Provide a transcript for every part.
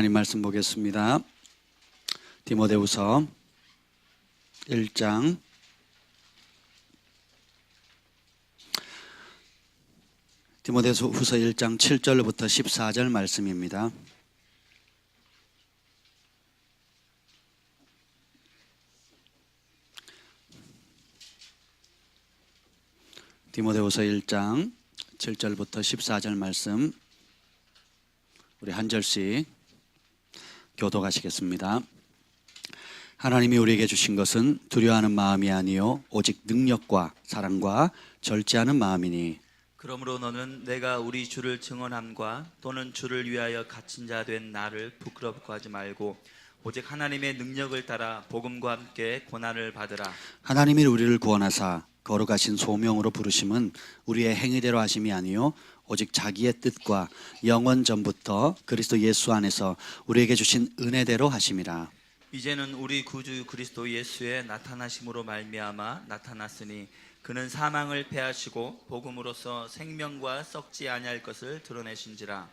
하나님 말씀 보겠습니다. 디모데후서 1장 디모데후서 1장 7절부터 14절 말씀입니다. 디모데후서 1장 7절부터 14절 말씀 우리 한 절씩 교독하시겠습니다. 하나님이 우리에게 주신 것은 두려워하는 마음이 아니요 오직 능력과 사랑과 절제하는 마음이니 그러므로 너는 내가 우리 주를 증언함과 또는 주를 위하여 갇힌 자 된 나를 부끄럽고 하지 말고 오직 하나님의 능력을 따라 복음과 함께 고난을 받으라. 하나님이 우리를 구원하사 거룩하신 소명으로 부르심은 우리의 행위대로 하심이 아니요 오직 자기의 뜻과 영원 전부터 그리스도 예수 안에서 우리에게 주신 은혜대로 하심이라. 이제는 우리 구주 그리스도 예수의 나타나심으로 말미암아 나타났으니 그는 사망을 패하시고 복음으로써 생명과 썩지 아니할 것을 드러내신지라.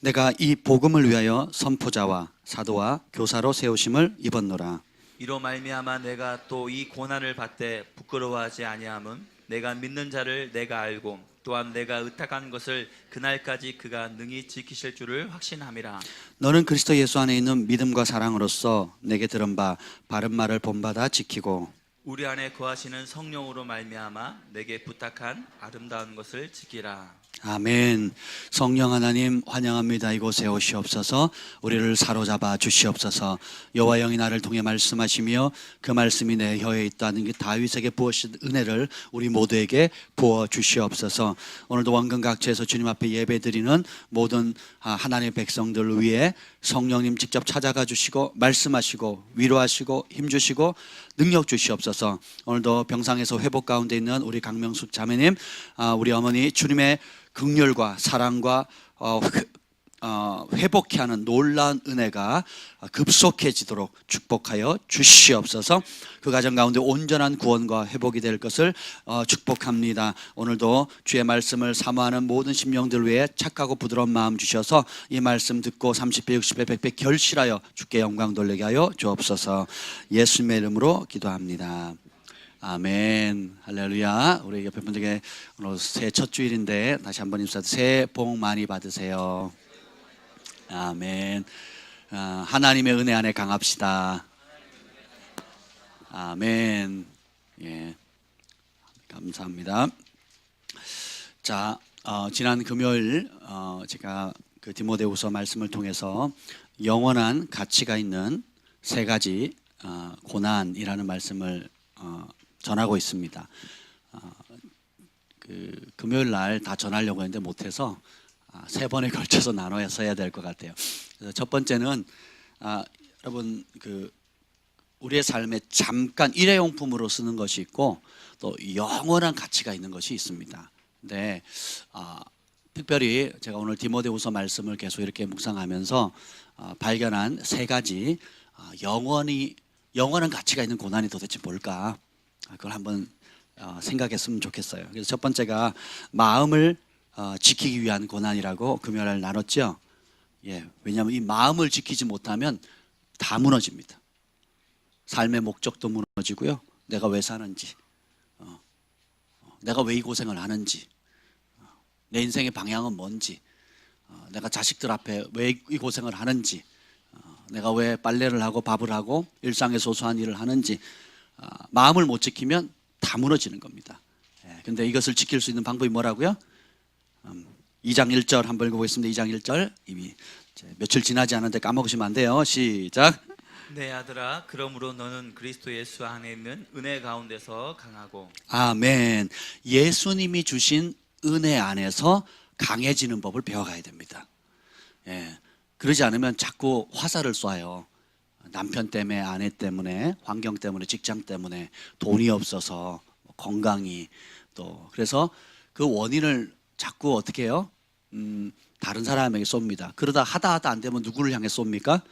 내가 이 복음을 위하여 선포자와 사도와 교사로 세우심을 입었노라. 이로 말미암아 내가 또 이 고난을 받되 부끄러워하지 아니함은 내가 믿는 자를 내가 알고 또한 내가 의탁한 것을 그날까지 그가 능히 지키실 줄을 확신함이라. 너는 그리스도 예수 안에 있는 믿음과 사랑으로서 내게 들은 바 바른 말을 본받아 지키고 우리 안에 거하시는 성령으로 말미암아 내게 부탁한 아름다운 것을 지키라. 아멘. 성령 하나님 환영합니다. 이곳에 오시옵소서. 우리를 사로잡아 주시옵소서. 여호와 영이 나를 통해 말씀하시며 그 말씀이 내 혀에 있다는 그 다윗에게 부으신 은혜를 우리 모두에게 부어 주시옵소서. 오늘도 원근각처에서 주님 앞에 예배드리는 모든 하나님의 백성들 위해 성령님 직접 찾아가 주시고 말씀하시고 위로하시고 힘주시고 능력 주시옵소서. 오늘도 병상에서 회복 가운데 있는 우리 강명숙 자매님, 우리 어머니 주님의 긍휼과 사랑과 회복케 하는 놀라운 은혜가 급속해지도록 축복하여 주시옵소서. 그 가정 가운데 온전한 구원과 회복이 될 것을 축복합니다. 오늘도 주의 말씀을 사모하는 모든 심령들 위해 착하고 부드러운 마음 주셔서 이 말씀 듣고 30배, 60배, 100배 결실하여 주께 영광 돌리게 하여 주옵소서. 예수님의 이름으로 기도합니다. 아멘. 할렐루야. 우리 옆에 분들에게 오늘 새해 첫 주일인데 다시 한번 인사드립니다. 새해 복 많이 받으세요. 아멘. 하나님의 은혜 안에 강합시다. 아멘. 예. 감사합니다. 자, 지난 금요일 제가 그 디모데후서 말씀을 통해서 영원한 가치가 있는 세 가지 고난이라는 말씀을 전하고 있습니다. 그 금요일 날 다 전하려고 했는데 못해서 세 번에 걸쳐서 나눠서 해야 될 것 같아요. 그래서 첫 번째는 여러분 그 우리의 삶에 잠깐 일회용품으로 쓰는 것이 있고 또 영원한 가치가 있는 것이 있습니다. 근데 특별히 제가 오늘 디모데후서 말씀을 계속 이렇게 묵상하면서 발견한 세 가지 영원한 가치가 있는 고난이 도대체 뭘까? 그걸 한번 생각했으면 좋겠어요. 그래서 첫 번째가 마음을 지키기 위한 고난이라고 금요일 나눴죠. 예, 왜냐하면 이 마음을 지키지 못하면 다 무너집니다. 삶의 목적도 무너지고요. 내가 왜 사는지, 내가 왜 이 고생을 하는지, 내 인생의 방향은 뭔지, 내가 자식들 앞에 왜 이 고생을 하는지, 내가 왜 빨래를 하고 밥을 하고 일상의 소소한 일을 하는지 마음을 못 지키면 다 무너지는 겁니다. 근데 이것을 지킬 수 있는 방법이 뭐라고요? 2장 1절 한번 읽어보겠습니다. 2장 1절 이미 며칠 지나지 않았는데 까먹으시면 안 돼요. 시작. 내 아들아, 그러므로 너는 그리스도 예수 안에 있는 은혜 가운데서 강하고. 아멘. 예수님이 주신 은혜 안에서 강해지는 법을 배워가야 됩니다. 예. 그러지 않으면 자꾸 화살을 쏴요. 남편 때문에, 아내 때문에, 환경 때문에, 직장 때문에, 돈이 없어서, 건강이 또 그래서 그 원인을 자꾸 어떻게 해요? 다른 사람에게 쏩니다. 그러다 하다 안 되면 누구를 향해 쏩니까?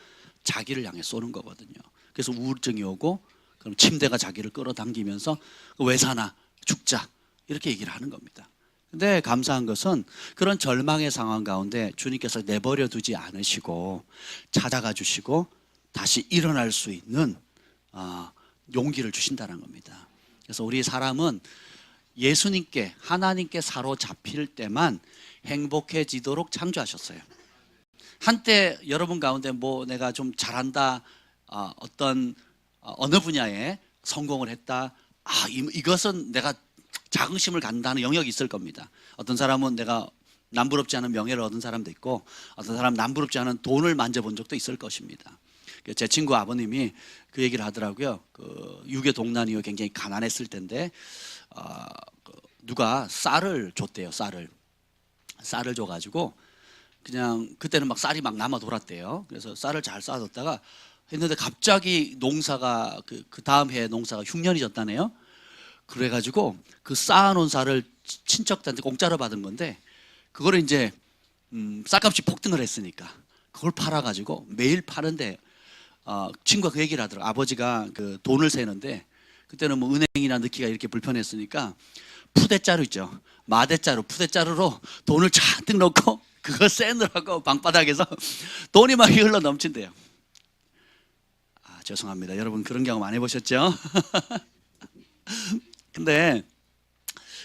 자기를 향해 쏘는 거거든요. 그래서 우울증이 오고 그럼 침대가 자기를 끌어당기면서 왜 사나? 죽자 이렇게 얘기를 하는 겁니다. 근데 감사한 것은 그런 절망의 상황 가운데 주님께서 내버려 두지 않으시고 찾아가 주시고 다시 일어날 수 있는 용기를 주신다는 겁니다. 그래서 우리 사람은 예수님께, 하나님께 사로잡힐 때만 행복해지도록 창조하셨어요. 한때 여러분 가운데 뭐 내가 좀 잘한다, 어느 분야에 성공을 했다, 이것은 내가 자긍심을 갖는다는 영역이 있을 겁니다. 어떤 사람은 내가 남부럽지 않은 명예를 얻은 사람도 있고, 어떤 사람은 남부럽지 않은 돈을 만져본 적도 있을 것입니다. 제 친구 아버님이 그 얘기를 하더라고요. 그 유교 동란 이후 굉장히 가난했을 때인데 누가 쌀을 줬대요. 쌀을 줘가지고 그냥 그때는 막 쌀이 막 남아 돌았대요. 그래서 쌀을 잘 쌓아뒀다가 했는데 갑자기 농사가 그 다음 해 농사가 흉년이 졌다네요. 그래가지고 그 쌓아놓은 쌀을 친척들한테 공짜로 받은 건데 그거를 이제 쌀값이 폭등을 했으니까 그걸 팔아가지고 매일 파는데 친구가 그 얘기를 하더라고. 아버지가 그 돈을 세는데 그때는 뭐 은행이나 넣기가 이렇게 불편했으니까 푸대자루 있죠. 마대자루, 푸대자루로 돈을 잔뜩 넣고 그거 세느라고 방바닥에서 돈이 막 흘러 넘친대요. 죄송합니다. 여러분 그런 경험 안 해보셨죠? 근데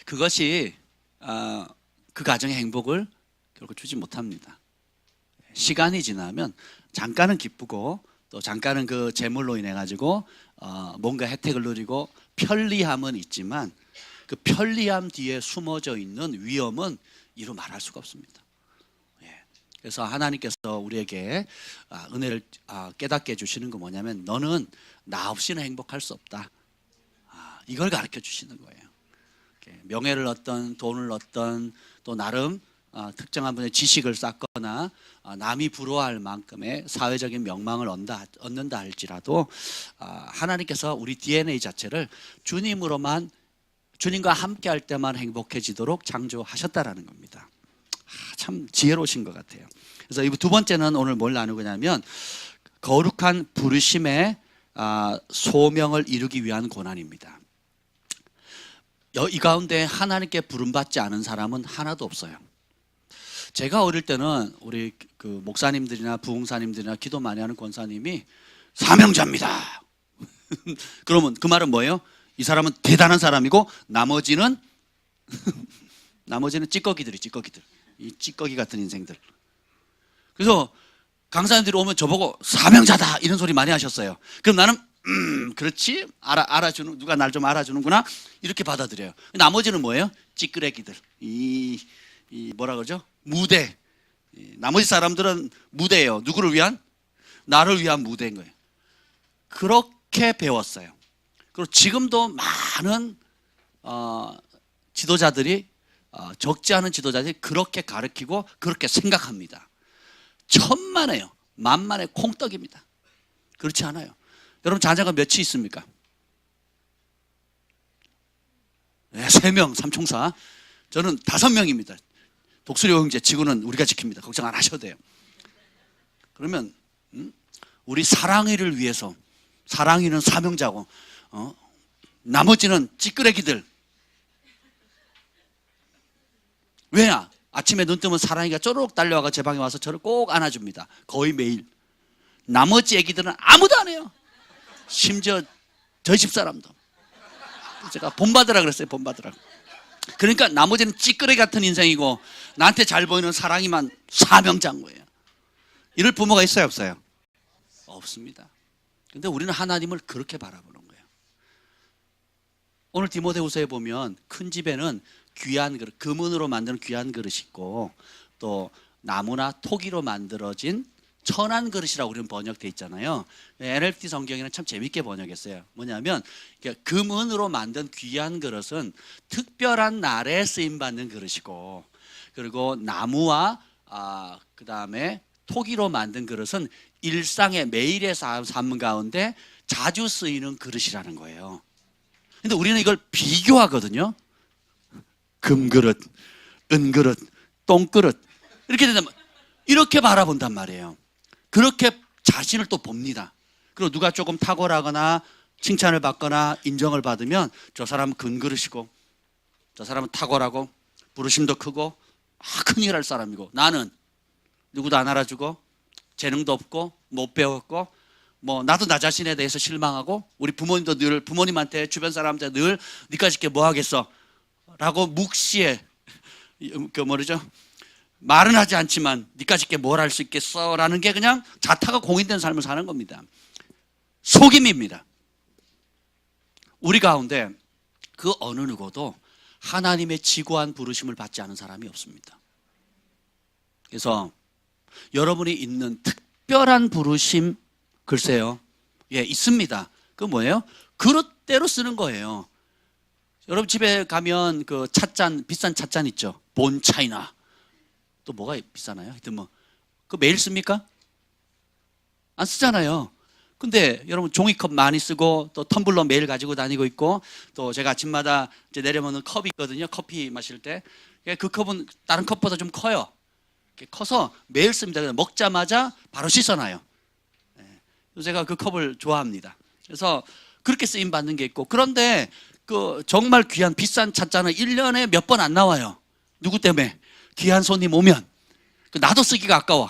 그것이 그 가정의 행복을 결국 주지 못합니다. 시간이 지나면 잠깐은 기쁘고 또 잠깐은 그 재물로 인해 가지고 뭔가 혜택을 누리고 편리함은 있지만 그 편리함 뒤에 숨어져 있는 위험은 이루 말할 수가 없습니다. 그래서 하나님께서 우리에게 은혜를 깨닫게 해주시는 건 뭐냐면 너는 나 없이는 행복할 수 없다. 이걸 가르쳐 주시는 거예요. 명예를 얻던 돈을 얻던 또 나름 특정한 분의 지식을 쌓거나 남이 부러워할 만큼의 사회적인 명망을 얻는다 할지라도 하나님께서 우리 DNA 자체를 주님과 함께 할 때만 행복해지도록 창조하셨다라는 겁니다. 참 지혜로우신 것 같아요. 그래서 이 두 번째는 오늘 뭘 나누냐면 거룩한 부르심의 소명을 이루기 위한 고난입니다. 이 가운데 하나님께 부름받지 않은 사람은 하나도 없어요. 제가 어릴 때는 우리 그 목사님들이나 부흥사님들이나 기도 많이 하는 권사님이 사명자입니다. 그러면 그 말은 뭐예요? 이 사람은 대단한 사람이고 나머지는 찌꺼기들. 이 찌꺼기 같은 인생들. 그래서 강사님들이 오면 저보고 사명자다 이런 소리 많이 하셨어요. 그럼 나는 그렇지 알아주는 누가 날 좀 알아주는구나 이렇게 받아들여요. 나머지는 뭐예요? 찌끄레기들. 이 뭐라 그러죠? 무대. 나머지 사람들은 무대예요. 누구를 위한? 나를 위한 무대인 거예요. 그렇게 배웠어요. 그리고 지금도 많은 지도자들이 적지 않은 지도자들이 그렇게 가르치고 그렇게 생각합니다. 천만에요. 만만의 콩떡입니다. 그렇지 않아요. 여러분 자녀가 몇이 있습니까? 3명, 삼총사. 저는 5명입니다. 독수리 형제 지구는 우리가 지킵니다. 걱정 안 하셔도 돼요. 그러면 우리 사랑이를 위해서 사랑이는 사명자고 나머지는 찌끄레기들. 왜냐? 아침에 눈 뜨면 사랑이가 쪼르륵 달려와서 제 방에 와서 저를 꼭 안아줍니다. 거의 매일. 나머지 애기들은 아무도 안 해요. 심지어 저희 집사람도. 제가 본받으라 그랬어요. 본받으라고. 그러니까 나머지는 찌끄레기 같은 인생이고 나한테 잘 보이는 사랑이만 사명자인 거예요. 이럴 부모가 있어요? 없어요? 없습니다. 근데 우리는 하나님을 그렇게 바라보는 거예요. 오늘 디모데후서에 보면 큰 집에는 귀한 그릇, 금은으로 만드는 귀한 그릇이 있고 또 나무나 토기로 만들어진 천한 그릇이라고 우리는 번역되어 있잖아요. NLT 성경에는 참 재밌게 번역했어요. 뭐냐면 금은으로 만든 귀한 그릇은 특별한 날에 쓰임받는 그릇이고 그리고 나무와 그 다음에 토기로 만든 그릇은 일상의 매일의 삶 가운데 자주 쓰이는 그릇이라는 거예요. 근데 우리는 이걸 비교하거든요. 금그릇, 은그릇, 똥그릇 이렇게 된다면 이렇게 바라본단 말이에요. 그렇게 자신을 또 봅니다. 그리고 누가 조금 탁월하거나 칭찬을 받거나 인정을 받으면 저 사람은 금그릇이고 저 사람은 탁월하고 부르심도 크고 큰일 할 사람이고, 나는 누구도 안 알아주고 재능도 없고 못 배웠고 뭐 나도 나 자신에 대해서 실망하고, 우리 부모님도 늘 부모님한테 주변 사람한테 늘 니까짓 게 뭐 하겠어 라고 묵시에 그 뭐죠, 말은 하지 않지만 니까짓 게 뭘 할 수 있겠어 라는 게 그냥 자타가 공인된 삶을 사는 겁니다. 속임입니다. 우리 가운데 그 어느 누구도 하나님의 지고한 부르심을 받지 않은 사람이 없습니다. 그래서 여러분이 있는 특별한 부르심, 글쎄요, 예, 있습니다. 그 뭐예요? 그릇대로 쓰는 거예요. 여러분 집에 가면 그 찻잔, 비싼 찻잔 있죠. 본 차이나 또 뭐가 비싸나요? 하여튼 뭐 그 매일 씁니까? 안 쓰잖아요. 근데 여러분 종이컵 많이 쓰고 또 텀블러 매일 가지고 다니고 있고, 또 제가 아침마다 이제 내려먹는 컵이 있거든요. 커피 마실 때. 그 컵은 다른 컵보다 좀 커요. 커서 매일 씁니다. 그래서 먹자마자 바로 씻어놔요. 제가 그 컵을 좋아합니다. 그래서 그렇게 쓰임 받는 게 있고, 그런데 그 정말 귀한 비싼 찻잔은 1년에 몇 번 안 나와요. 누구 때문에? 귀한 손님 오면. 나도 쓰기가 아까워.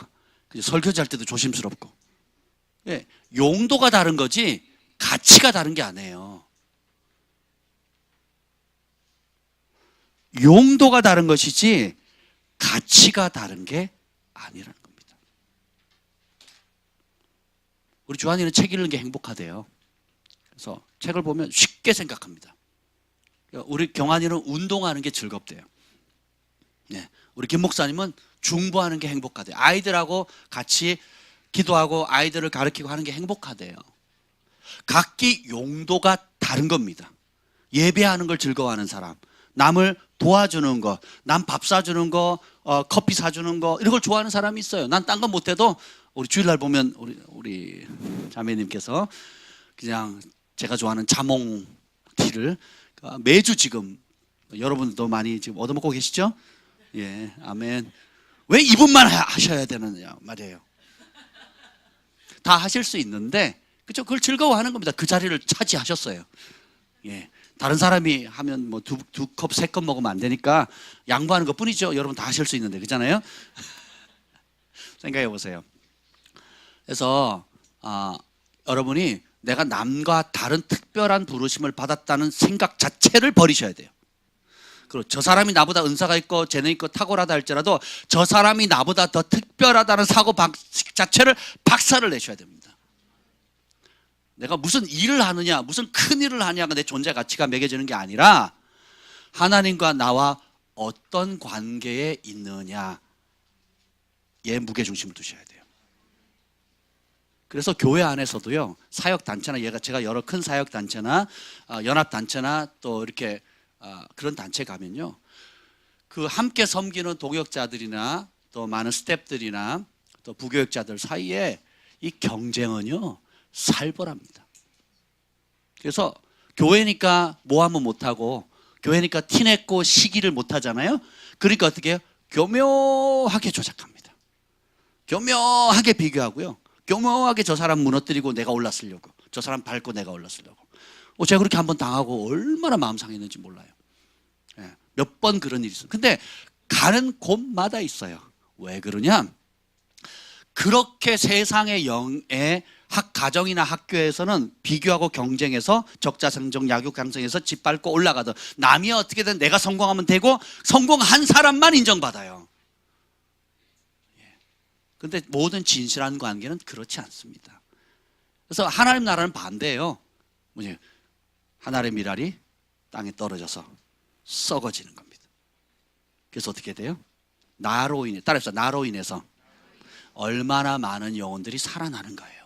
설교할 때도 조심스럽고. 예, 용도가 다른 거지 가치가 다른 게 아니에요. 용도가 다른 것이지 가치가 다른 게 아니라는 겁니다. 우리 주한이는 책 읽는 게 행복하대요. 그래서 책을 보면 쉽게 생각합니다. 우리 경환이는 운동하는 게 즐겁대요. 네, 우리 김 목사님은 중보하는 게 행복하대요. 아이들하고 같이 기도하고 아이들을 가르치고 하는 게 행복하대요. 각기 용도가 다른 겁니다. 예배하는 걸 즐거워하는 사람, 남을 도와주는 거, 남 밥 사주는 거, 커피 사주는 거, 이런 걸 좋아하는 사람이 있어요. 난 딴 건 못해도, 우리 주일날 보면 우리 자매님께서 그냥 제가 좋아하는 자몽티를 매주 지금 여러분도 많이 지금 얻어먹고 계시죠? 예, 아멘. 왜 이분만 하셔야 되느냐 말이에요. 다 하실 수 있는데, 그죠? 그걸 즐거워하는 겁니다. 그 자리를 차지하셨어요. 예, 다른 사람이 하면 뭐 두 컵, 세 컵 먹으면 안 되니까 양보하는 것 뿐이죠. 여러분 다 하실 수 있는데, 그렇잖아요? 생각해 보세요. 그래서 여러분이 내가 남과 다른 특별한 부르심을 받았다는 생각 자체를 버리셔야 돼요. 그리고 저 사람이 나보다 은사가 있고 재능 있고 탁월하다 할지라도 저 사람이 나보다 더 특별하다는 사고방식 자체를 박살을 내셔야 됩니다. 내가 무슨 일을 하느냐, 무슨 큰 일을 하냐가 내 존재 가치가 매겨지는 게 아니라 하나님과 나와 어떤 관계에 있느냐에 무게중심을 두셔야 돼요. 그래서 교회 안에서도요, 사역단체나, 제가 여러 큰 사역단체나 연합단체나 또 이렇게 그런 단체 가면요, 그 함께 섬기는 동역자들이나 또 많은 스태프들이나 또 부교역자들 사이에 이 경쟁은요 살벌합니다. 그래서 교회니까 모함은 못하고, 교회니까 티냈고 시기를 못하잖아요. 그러니까 어떻게 해요? 교묘하게 조작합니다. 교묘하게 비교하고요, 교묘하게 저 사람 무너뜨리고 내가 올랐으려고, 저 사람 밟고 내가 올랐으려고. 제가 그렇게 한번 당하고 얼마나 마음 상했는지 몰라요. 몇 번 그런 일이 있어요. 근데 가는 곳마다 있어요. 왜 그러냐? 그렇게 세상의 영의 가정이나 학교에서는 비교하고 경쟁해서 적자생존, 약육강성해서 짓밟고 올라가든, 남이 어떻게든 내가 성공하면 되고 성공한 사람만 인정받아요. 근데 모든 진실한 관계는 그렇지 않습니다. 그래서 하나님 나라는 반대예요. 뭐냐? 하늘의 미랄이 땅에 떨어져서 썩어지는 겁니다. 그래서 어떻게 돼요? 나로 인해, 따라합시다. 나로 인해서 얼마나 많은 영혼들이 살아나는 거예요.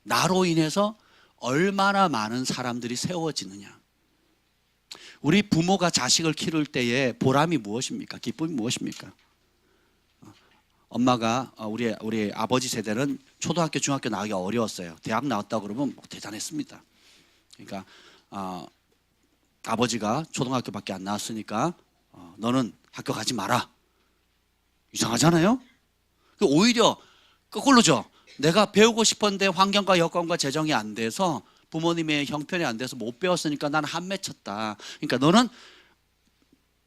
나로 인해서 얼마나 많은 사람들이 세워지느냐. 우리 부모가 자식을 키울 때의 보람이 무엇입니까? 기쁨이 무엇입니까? 엄마가 우리 아버지 세대는 초등학교, 중학교 나가기 어려웠어요. 대학 나왔다 그러면 대단했습니다. 그러니까 아버지가 초등학교밖에 안 나왔으니까 너는 학교 가지 마라. 이상하잖아요. 오히려 거꾸로죠. 내가 배우고 싶었는데 환경과 여건과 재정이 안 돼서 부모님의 형편이 안 돼서 못 배웠으니까 나는 한 맺혔다. 그러니까 너는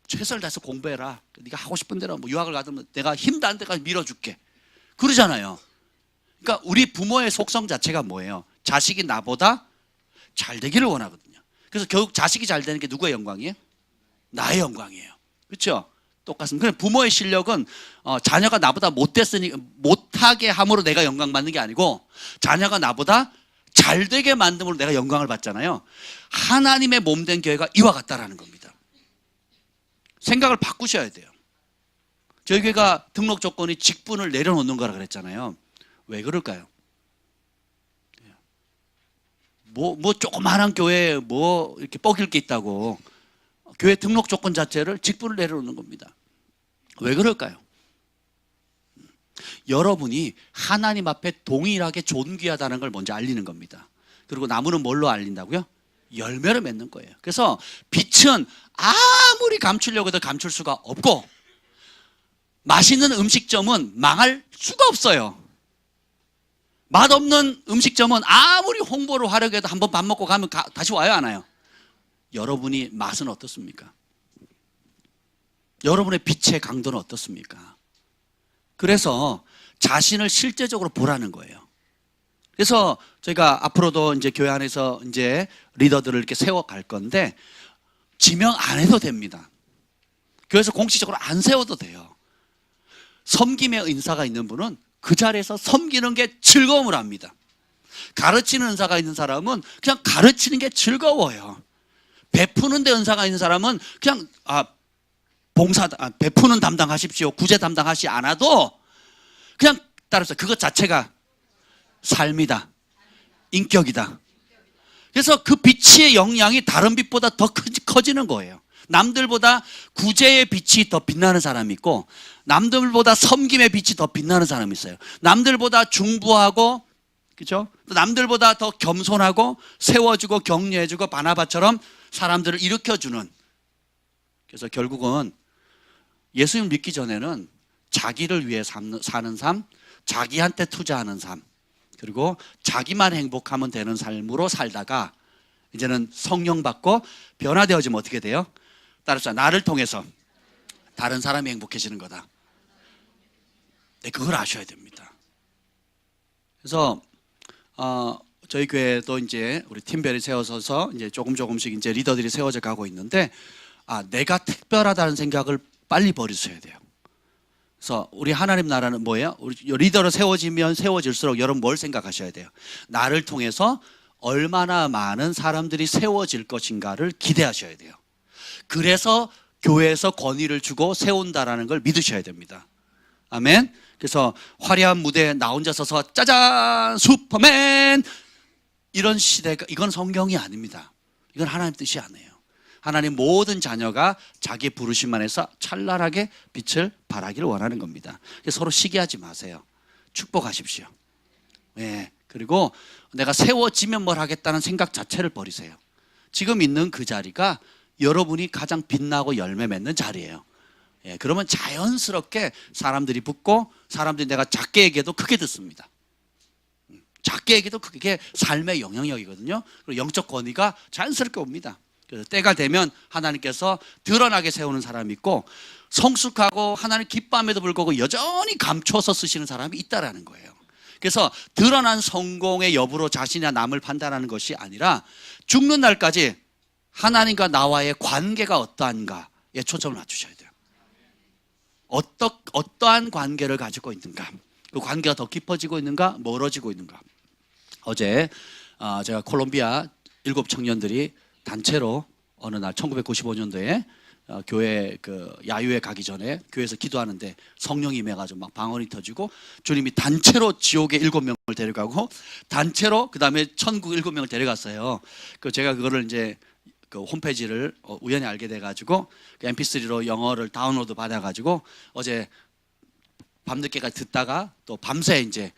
최선을 다해서 공부해라. 네가 하고 싶은 대로 뭐 유학을 가든 내가 힘 닿는 데까지 밀어줄게. 그러잖아요. 그러니까 우리 부모의 속성 자체가 뭐예요? 자식이 나보다 잘 되기를 원하거든요. 그래서 결국 자식이 잘 되는 게 누구의 영광이에요? 나의 영광이에요. 그렇죠? 똑같습니다. 그럼 부모의 실력은 자녀가 나보다 못됐으니 못하게 함으로 내가 영광 받는 게 아니고 자녀가 나보다 잘 되게 만듦으로 내가 영광을 받잖아요. 하나님의 몸된 교회가 이와 같다라는 겁니다. 생각을 바꾸셔야 돼요. 저희 교회가 등록 조건이 직분을 내려놓는 거라 그랬잖아요. 왜 그럴까요? 뭐 조그마한 교회에 뭐 이렇게 뻐길 게 있다고 교회 등록 조건 자체를 직분을 내려놓는 겁니다. 왜 그럴까요? 여러분이 하나님 앞에 동일하게 존귀하다는 걸 먼저 알리는 겁니다. 그리고 나무는 뭘로 알린다고요? 열매를 맺는 거예요. 그래서 빛은 아무리 감추려고 해도 감출 수가 없고 맛있는 음식점은 망할 수가 없어요. 맛없는 음식점은 아무리 홍보를 하려고 해도 한번 밥 먹고 가면 다시 와요, 안 와요? 여러분이 맛은 어떻습니까? 여러분의 빛의 강도는 어떻습니까? 그래서 자신을 실제적으로 보라는 거예요. 그래서 저희가 앞으로도 이제 교회 안에서 이제 리더들을 이렇게 세워갈 건데 지명 안 해도 됩니다. 교회에서 공식적으로 안 세워도 돼요. 섬김의 은사가 있는 분은 그 자리에서 섬기는 게 즐거움을 합니다. 가르치는 은사가 있는 사람은 그냥 가르치는 게 즐거워요. 베푸는 데 은사가 있는 사람은 그냥 베푸는 담당하십시오. 구제 담당하시 않아도 그냥 따라서 그것 자체가 삶이다. 인격이다. 그래서 그 빛의 영향이 다른 빛보다 더 커지는 거예요. 남들보다 구제의 빛이 더 빛나는 사람이 있고 남들보다 섬김의 빛이 더 빛나는 사람이 있어요. 남들보다 중부하고 그죠? 남들보다 더 겸손하고 세워주고 격려해주고 바나바처럼 사람들을 일으켜주는. 그래서 결국은 예수님 믿기 전에는 자기를 위해 사는 삶, 자기한테 투자하는 삶, 그리고 자기만 행복하면 되는 삶으로 살다가 이제는 성령 받고 변화되어지면 어떻게 돼요? 따라서 나를 통해서 다른 사람이 행복해지는 거다. 네, 그걸 아셔야 됩니다. 그래서 저희 교회도 이제 우리 팀별이 세워져서 이제 조금씩 이제 리더들이 세워져 가고 있는데 내가 특별하다는 생각을 빨리 버리셔야 돼요. 그래서 우리 하나님 나라는 뭐예요? 우리 리더로 세워지면 세워질수록 여러분 뭘 생각하셔야 돼요? 나를 통해서 얼마나 많은 사람들이 세워질 것인가를 기대하셔야 돼요. 그래서 교회에서 권위를 주고 세운다라는 걸 믿으셔야 됩니다. 아멘. 그래서 화려한 무대에 나 혼자 서서 짜잔 슈퍼맨 이런 시대가 이건 성경이 아닙니다. 이건 하나님 뜻이 아니에요. 하나님 모든 자녀가 자기 부르심 안에서 찬란하게 빛을 발하기를 원하는 겁니다. 서로 시기하지 마세요. 축복하십시오. 네. 그리고 내가 세워지면 뭘 하겠다는 생각 자체를 버리세요. 지금 있는 그 자리가 여러분이 가장 빛나고 열매 맺는 자리예요. 예, 그러면 자연스럽게 사람들이 붙고 사람들이 내가 작게 얘기해도 크게 듣습니다. 작게 얘기해도 그게 삶의 영향력이거든요. 그리고 영적 권위가 자연스럽게 옵니다. 그래서 때가 되면 하나님께서 드러나게 세우는 사람이 있고 성숙하고 하나님 기뻐함에도 불구하고 여전히 감춰서 쓰시는 사람이 있다라는 거예요. 그래서 드러난 성공의 여부로 자신이나 남을 판단하는 것이 아니라 죽는 날까지 하나님과 나와의 관계가 어떠한가에 초점을 맞추셔야 돼요. 어떠한 관계를 가지고 있는가, 그 관계가 더 깊어지고 있는가, 멀어지고 있는가. 어제 제가 콜롬비아 7 청년들이 단체로 어느 날 1995년도에 교회 그 야유회 가기 전에 교회에서 기도하는데 성령이 임해가지고 막 방언이 터지고 주님이 단체로 지옥에 7명을 데려가고 단체로 그 다음에 천국 7명을 데려갔어요. 그 제가 그거를 이제 그 홈페이지를 우연히 알게 돼가지고 그 MP3로 영어를 다운로드 받아가지고 어제 밤늦게까지 듣다가 또 밤새 이제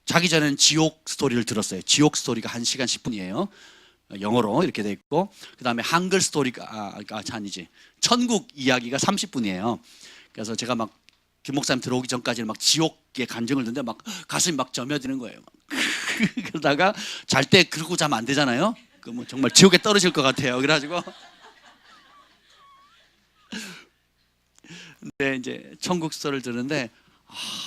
자기 전에는 지옥 스토리를 들었어요. 지옥 스토리가 1시간 10분이에요. 영어로 이렇게 돼 있고 그 다음에 한글 스토리가 아니지 천국 이야기가 30분이에요. 그래서 제가 막 김 목사님 들어오기 전까지는 막 지옥의 간증을 듣는데 막 가슴이 막 저며드는 거예요. 그러다가 잘 때 그러고 자면 안 되잖아요. 그 뭐 정말 지옥에 떨어질 것 같아요. 그래가지고 근데 이제 천국서를 듣는데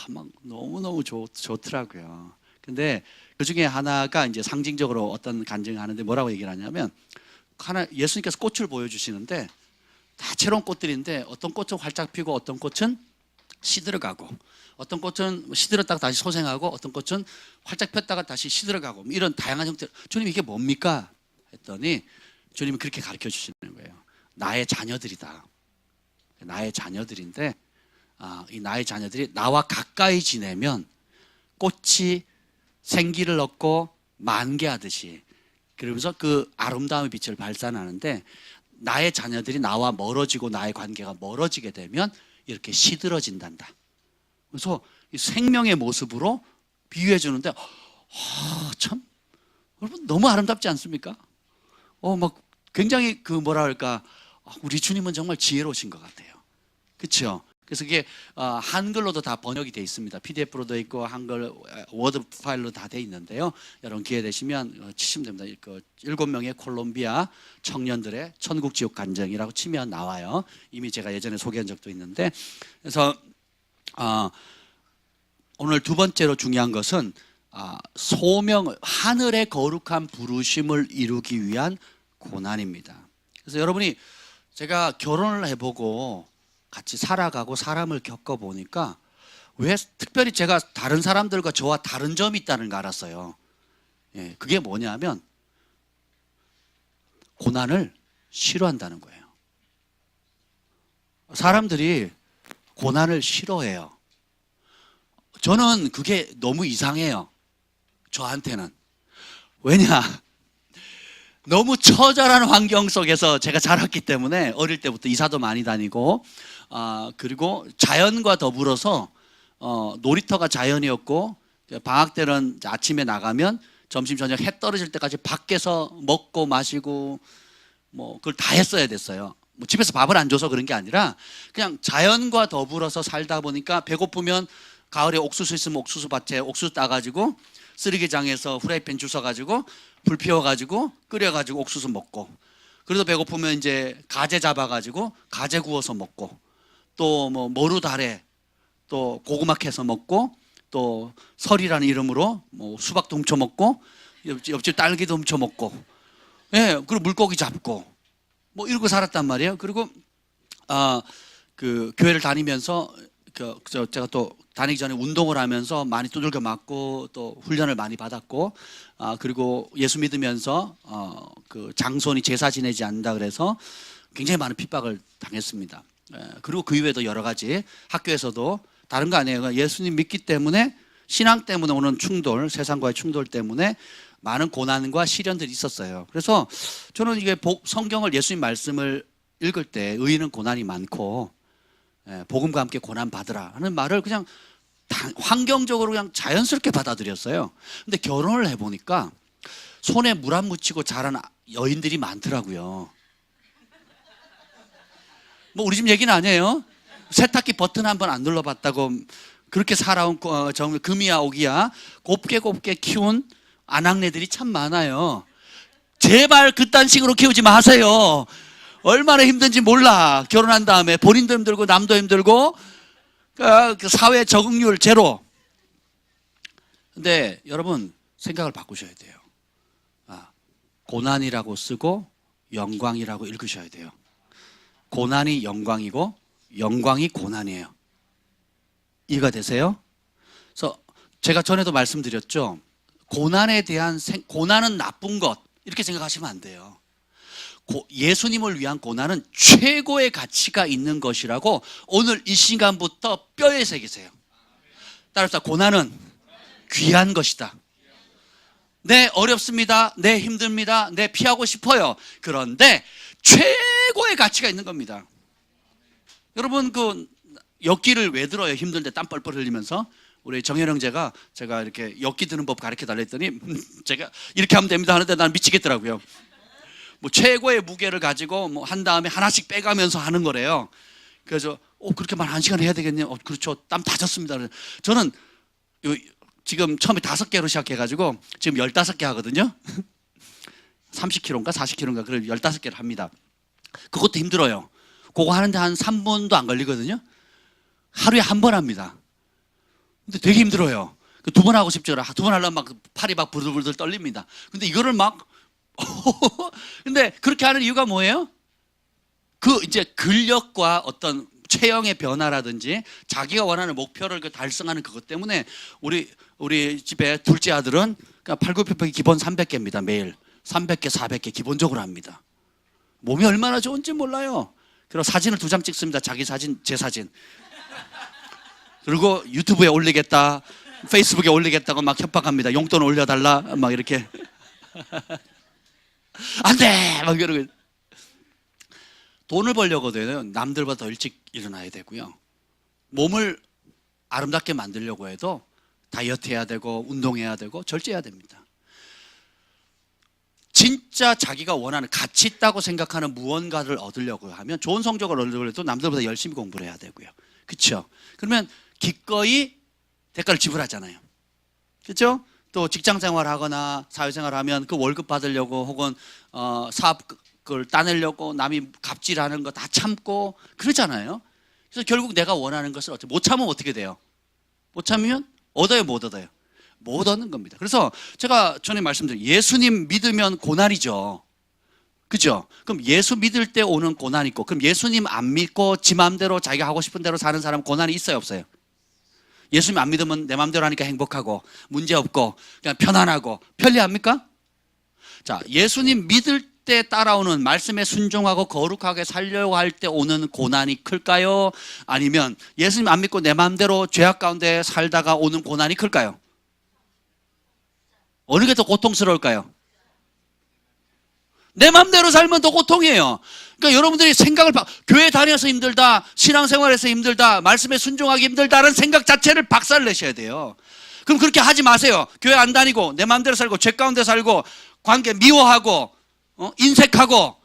막 너무너무 좋더라고요. 근데 그 중에 하나가 이제 상징적으로 어떤 간증을 하는데 뭐라고 얘기를 하냐면 하나 예수님께서 꽃을 보여주시는데 다채로운 꽃들인데 어떤 꽃은 활짝 피고 어떤 꽃은 시들어가고 어떤 꽃은 시들었다가 다시 소생하고 어떤 꽃은 활짝 폈다가 다시 시들어가고 이런 다양한 형태. 주님 이게 뭡니까? 했더니 주님이 그렇게 가르쳐 주시는 거예요. 나의 자녀들이다. 나의 자녀들인데 이 나의 자녀들이 나와 가까이 지내면 꽃이 생기를 얻고 만개하듯이 그러면서 그 아름다움의 빛을 발산하는데 나의 자녀들이 나와 멀어지고 나의 관계가 멀어지게 되면 이렇게 시들어진단다. 그래서 이 생명의 모습으로 비유해 주는데 참 여러분 너무 아름답지 않습니까? 막 굉장히 그 뭐라 할까 우리 주님은 정말 지혜로우신 것 같아요. 그렇죠? 그래서 그게 한글로도 다 번역이 돼 있습니다. PDF로도 있고 한글 워드 파일로 다 돼 있는데요. 여러분 기회 되시면 치시면 됩니다. 그 7명의 콜롬비아 청년들의 천국 지옥 간증이라고 치면 나와요. 이미 제가 예전에 소개한 적도 있는데 그래서 오늘 두 번째로 중요한 것은 소명 하늘의 거룩한 부르심을 이루기 위한 고난입니다. 그래서 여러분이 제가 결혼을 해보고 같이 살아가고 사람을 겪어보니까 왜 특별히 제가 다른 사람들과 저와 다른 점이 있다는 걸 알았어요. 예, 그게 뭐냐면 고난을 싫어한다는 거예요. 사람들이 고난을 싫어해요. 저는 그게 너무 이상해요. 저한테는. 왜냐? 너무 처절한 환경 속에서 제가 자랐기 때문에 어릴 때부터 이사도 많이 다니고 그리고 자연과 더불어서 놀이터가 자연이었고 방학 때는 아침에 나가면 점심 저녁 해 떨어질 때까지 밖에서 먹고 마시고 뭐 그걸 다 했어야 됐어요. 뭐 집에서 밥을 안 줘서 그런 게 아니라 그냥 자연과 더불어서 살다 보니까 배고프면 가을에 옥수수 있으면 옥수수 밭에 옥수수 따가지고 쓰레기장에서 후라이팬 주워가지고 불 피워가지고 끓여가지고 옥수수 먹고 그래도 배고프면 이제 가재 잡아가지고 가재 구워서 먹고 또 뭐 머루다래 또 고구마 캐서 먹고 또 설이라는 이름으로 뭐 수박도 훔쳐 먹고 옆집 딸기도 훔쳐 먹고 예 그리고 물고기 잡고 뭐 이러고 살았단 말이에요. 그리고 그 교회를 다니면서 제가 또 다니기 전에 운동을 하면서 많이 두들겨 맞고 또 훈련을 많이 받았고 그리고 예수 믿으면서 그 장손이 제사 지내지 않는다 그래서 굉장히 많은 핍박을 당했습니다. 그리고 그 이외에도 여러 가지 학교에서도 다른 거 아니에요. 예수님 믿기 때문에 신앙 때문에 오는 충돌, 세상과의 충돌 때문에 많은 고난과 시련들이 있었어요. 그래서 저는 이게 성경을 예수님 말씀을 읽을 때 의인은 고난이 많고 복음과 함께 고난 받으라 하는 말을 그냥 환경적으로 그냥 자연스럽게 받아들였어요. 근데 결혼을 해보니까 손에 물 안 묻히고 자란 여인들이 많더라고요. 뭐 우리 집 얘기는 아니에요. 세탁기 버튼 한번 안 눌러봤다고 그렇게 살아온 정말 금이야 오기야 곱게 키운 아낙네들이 참 많아요. 제발 그딴 식으로 키우지 마세요. 얼마나 힘든지 몰라. 결혼한 다음에 본인도 힘들고 남도 힘들고 그 사회 적응률 제로. 근데 여러분 생각을 바꾸셔야 돼요. 고난이라고 쓰고 영광이라고 읽으셔야 돼요. 고난이 영광이고 영광이 고난이에요. 이해가 되세요? 그래서 제가 전에도 말씀드렸죠. 고난에 대한 고난은 나쁜 것 이렇게 생각하시면 안 돼요. 예수님을 위한 고난은 최고의 가치가 있는 것이라고 오늘 이 시간부터 뼈에 새기세요. 따라서 고난은 귀한 것이다. 네, 어렵습니다. 네, 힘듭니다. 네, 피하고 싶어요. 그런데 최고의 가치가 있는 겁니다. 여러분 그 엮기를 왜 들어요? 힘든데 땀 뻘뻘 흘리면서. 우리 정현 형제가 제가 이렇게 엮기 드는 법 가르쳐 달라 했더니 제가 이렇게 하면 됩니다 하는데 난 미치겠더라고요. 뭐 최고의 무게를 가지고 뭐 한 다음에 하나씩 빼가면서 하는 거래요. 그래서 그렇게 말 1시간 해야 되겠네요. 그렇죠. 땀 다 젖습니다. 저는 지금 처음에 5개로 시작해가지고 지금 15개 하거든요. 30kg인가 40kg인가 그걸 15개를 합니다. 그것도 힘들어요. 그거 하는데 한 3분도 안 걸리거든요. 하루에 한 번 합니다. 근데 되게 힘들어요. 2번 하고 싶죠. 2번 하려면 막 팔이 막 부들부들 떨립니다. 근데 이거를 막 근데 그렇게 하는 이유가 뭐예요? 그 이제 근력과 어떤 체형의 변화라든지 자기가 원하는 목표를 달성하는 그것 때문에 우리 집에 둘째 아들은 팔굽혀펴기 기본 300개입니다. 매일 300개, 400개 기본적으로 합니다. 몸이 얼마나 좋은지 몰라요. 그리고 사진을 2장 찍습니다. 자기 사진, 제 사진. 그리고 유튜브에 올리겠다, 페이스북에 올리겠다고 막 협박합니다. 용돈 올려달라, 막 이렇게. 안 돼! 막 이러고. 돈을 벌려거든요. 남들보다 더 일찍 일어나야 되고요. 몸을 아름답게 만들려고 해도 다이어트 해야 되고, 운동해야 되고, 절제해야 됩니다. 진짜 자기가 원하는 가치 있다고 생각하는 무언가를 얻으려고 하면 좋은 성적을 얻으려고 해도 남들보다 열심히 공부를 해야 되고요. 그렇죠? 그러면 기꺼이 대가를 지불하잖아요. 그렇죠? 또 직장 생활하거나 사회생활 하면 그 월급 받으려고 혹은 사업을 따내려고 남이 갑질하는 거 다 참고 그러잖아요. 그래서 결국 내가 원하는 것을 못 참으면 어떻게 돼요? 못 참으면 얻어요, 못 얻어요? 못 얻는 겁니다. 그래서 제가 전에 말씀드린 예수님 믿으면 고난이죠. 그죠? 그럼 예수 믿을 때 오는 고난이 있고, 그럼 예수님 안 믿고 지 마음대로 자기가 하고 싶은 대로 사는 사람 고난이 있어요, 없어요? 예수님 안 믿으면 내 마음대로 하니까 행복하고 문제 없고 그냥 편안하고 편리합니까? 자, 예수님 믿을 때 따라오는 말씀에 순종하고 거룩하게 살려고 할 때 오는 고난이 클까요? 아니면 예수님 안 믿고 내 마음대로 죄악 가운데 살다가 오는 고난이 클까요? 어느 게 더 고통스러울까요? 내 마음대로 살면 더 고통이에요. 그러니까 여러분들이 생각을 교회 다녀서 힘들다, 신앙생활에서 힘들다, 말씀에 순종하기 힘들다는 생각 자체를 박살 내셔야 돼요. 그럼 그렇게 하지 마세요. 교회 안 다니고 내 마음대로 살고 죄 가운데 살고 관계 미워하고 인색하고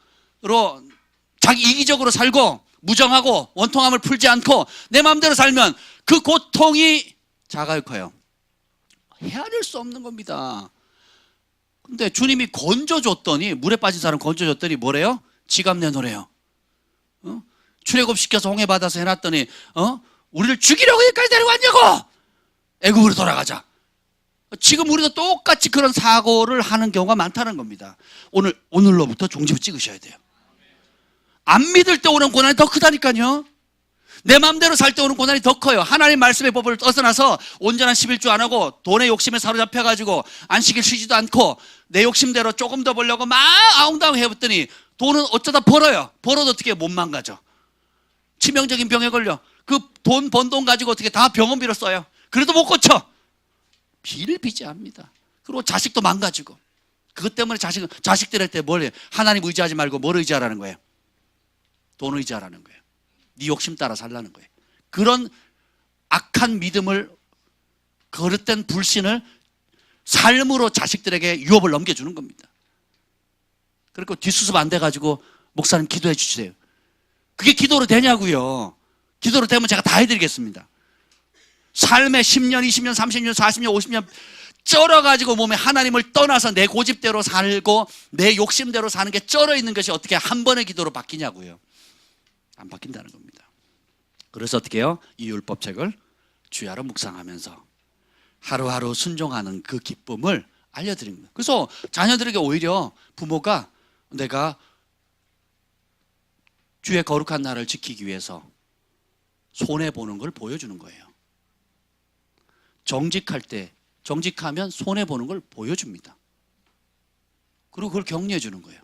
자기 이기적으로 살고 무정하고 원통함을 풀지 않고 내 마음대로 살면 그 고통이 작아요, 커요? 헤아릴 수 없는 겁니다. 근데 주님이 건져줬더니, 물에 빠진 사람 건져줬더니 뭐래요? 지갑 내놓으래요. 출애굽시켜서 홍해 받아서 해놨더니 우리를 죽이려고 여기까지 데려왔냐고! 애굽으로 돌아가자. 지금 우리도 똑같이 그런 사고를 하는 경우가 많다는 겁니다. 오늘로부터 종지부 찍으셔야 돼요. 안 믿을 때 오는 고난이 더 크다니까요. 내 마음대로 살 때 오는 고난이 더 커요. 하나님 말씀의 법을 떠나서 온전한 11주 안 하고 돈의 욕심에 사로잡혀가지고 안식일 쉬지도 않고 내 욕심대로 조금 더 벌려고 막 아웅다웅 해봤더니 돈은 어쩌다 벌어요. 벌어도 어떻게 못 망가져. 치명적인 병에 걸려. 그 돈 번 돈 가지고 어떻게 다 병원비로 써요. 그래도 못 고쳐. 비일비재합니다. 그리고 자식도 망가지고. 그것 때문에 자식들한테 뭘 해요? 하나님 의지하지 말고 뭘 의지하라는 거예요? 돈 의지하라는 거예요. 네 욕심 따라 살라는 거예요. 그런 악한 믿음을, 거릇된 불신을 삶으로 자식들에게 유업을 넘겨주는 겁니다. 그리고 뒷수습 안 돼가지고 목사님 기도해 주세요. 그게 기도로 되냐고요. 기도로 되면 제가 다 해드리겠습니다. 삶에 10년, 20년, 30년, 40년, 50년 쩔어가지고 몸에 하나님을 떠나서 내 고집대로 살고 내 욕심대로 사는 게 쩔어 있는 것이 어떻게 한 번의 기도로 바뀌냐고요. 안 바뀐다는 겁니다. 그래서 어떻게 해요? 이 율법책을 주야로 묵상하면서 하루하루 순종하는 그 기쁨을 알려드린 거예요. 그래서 자녀들에게 오히려 부모가 내가 주의 거룩한 날을 지키기 위해서 손해보는 걸 보여주는 거예요. 정직하면 손해보는 걸 보여줍니다. 그리고 그걸 격려해 주는 거예요.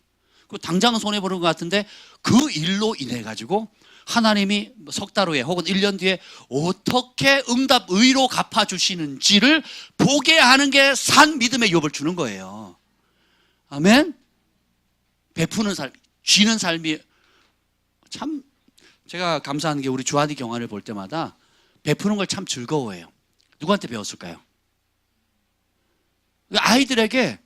그리고 당장은 손해보는 것 같은데 그 일로 인해 가지고 하나님이 석 달 후에 혹은 1년 뒤에 어떻게 응답 의로 갚아주시는지를 보게 하는 게 산 믿음의 유업을 주는 거예요. 아멘? 베푸는 삶, 쥐는 삶이 참, 제가 감사하는 게 우리 주한이 경화를 볼 때마다 베푸는 걸 참 즐거워해요. 누구한테 배웠을까요? 아이들에게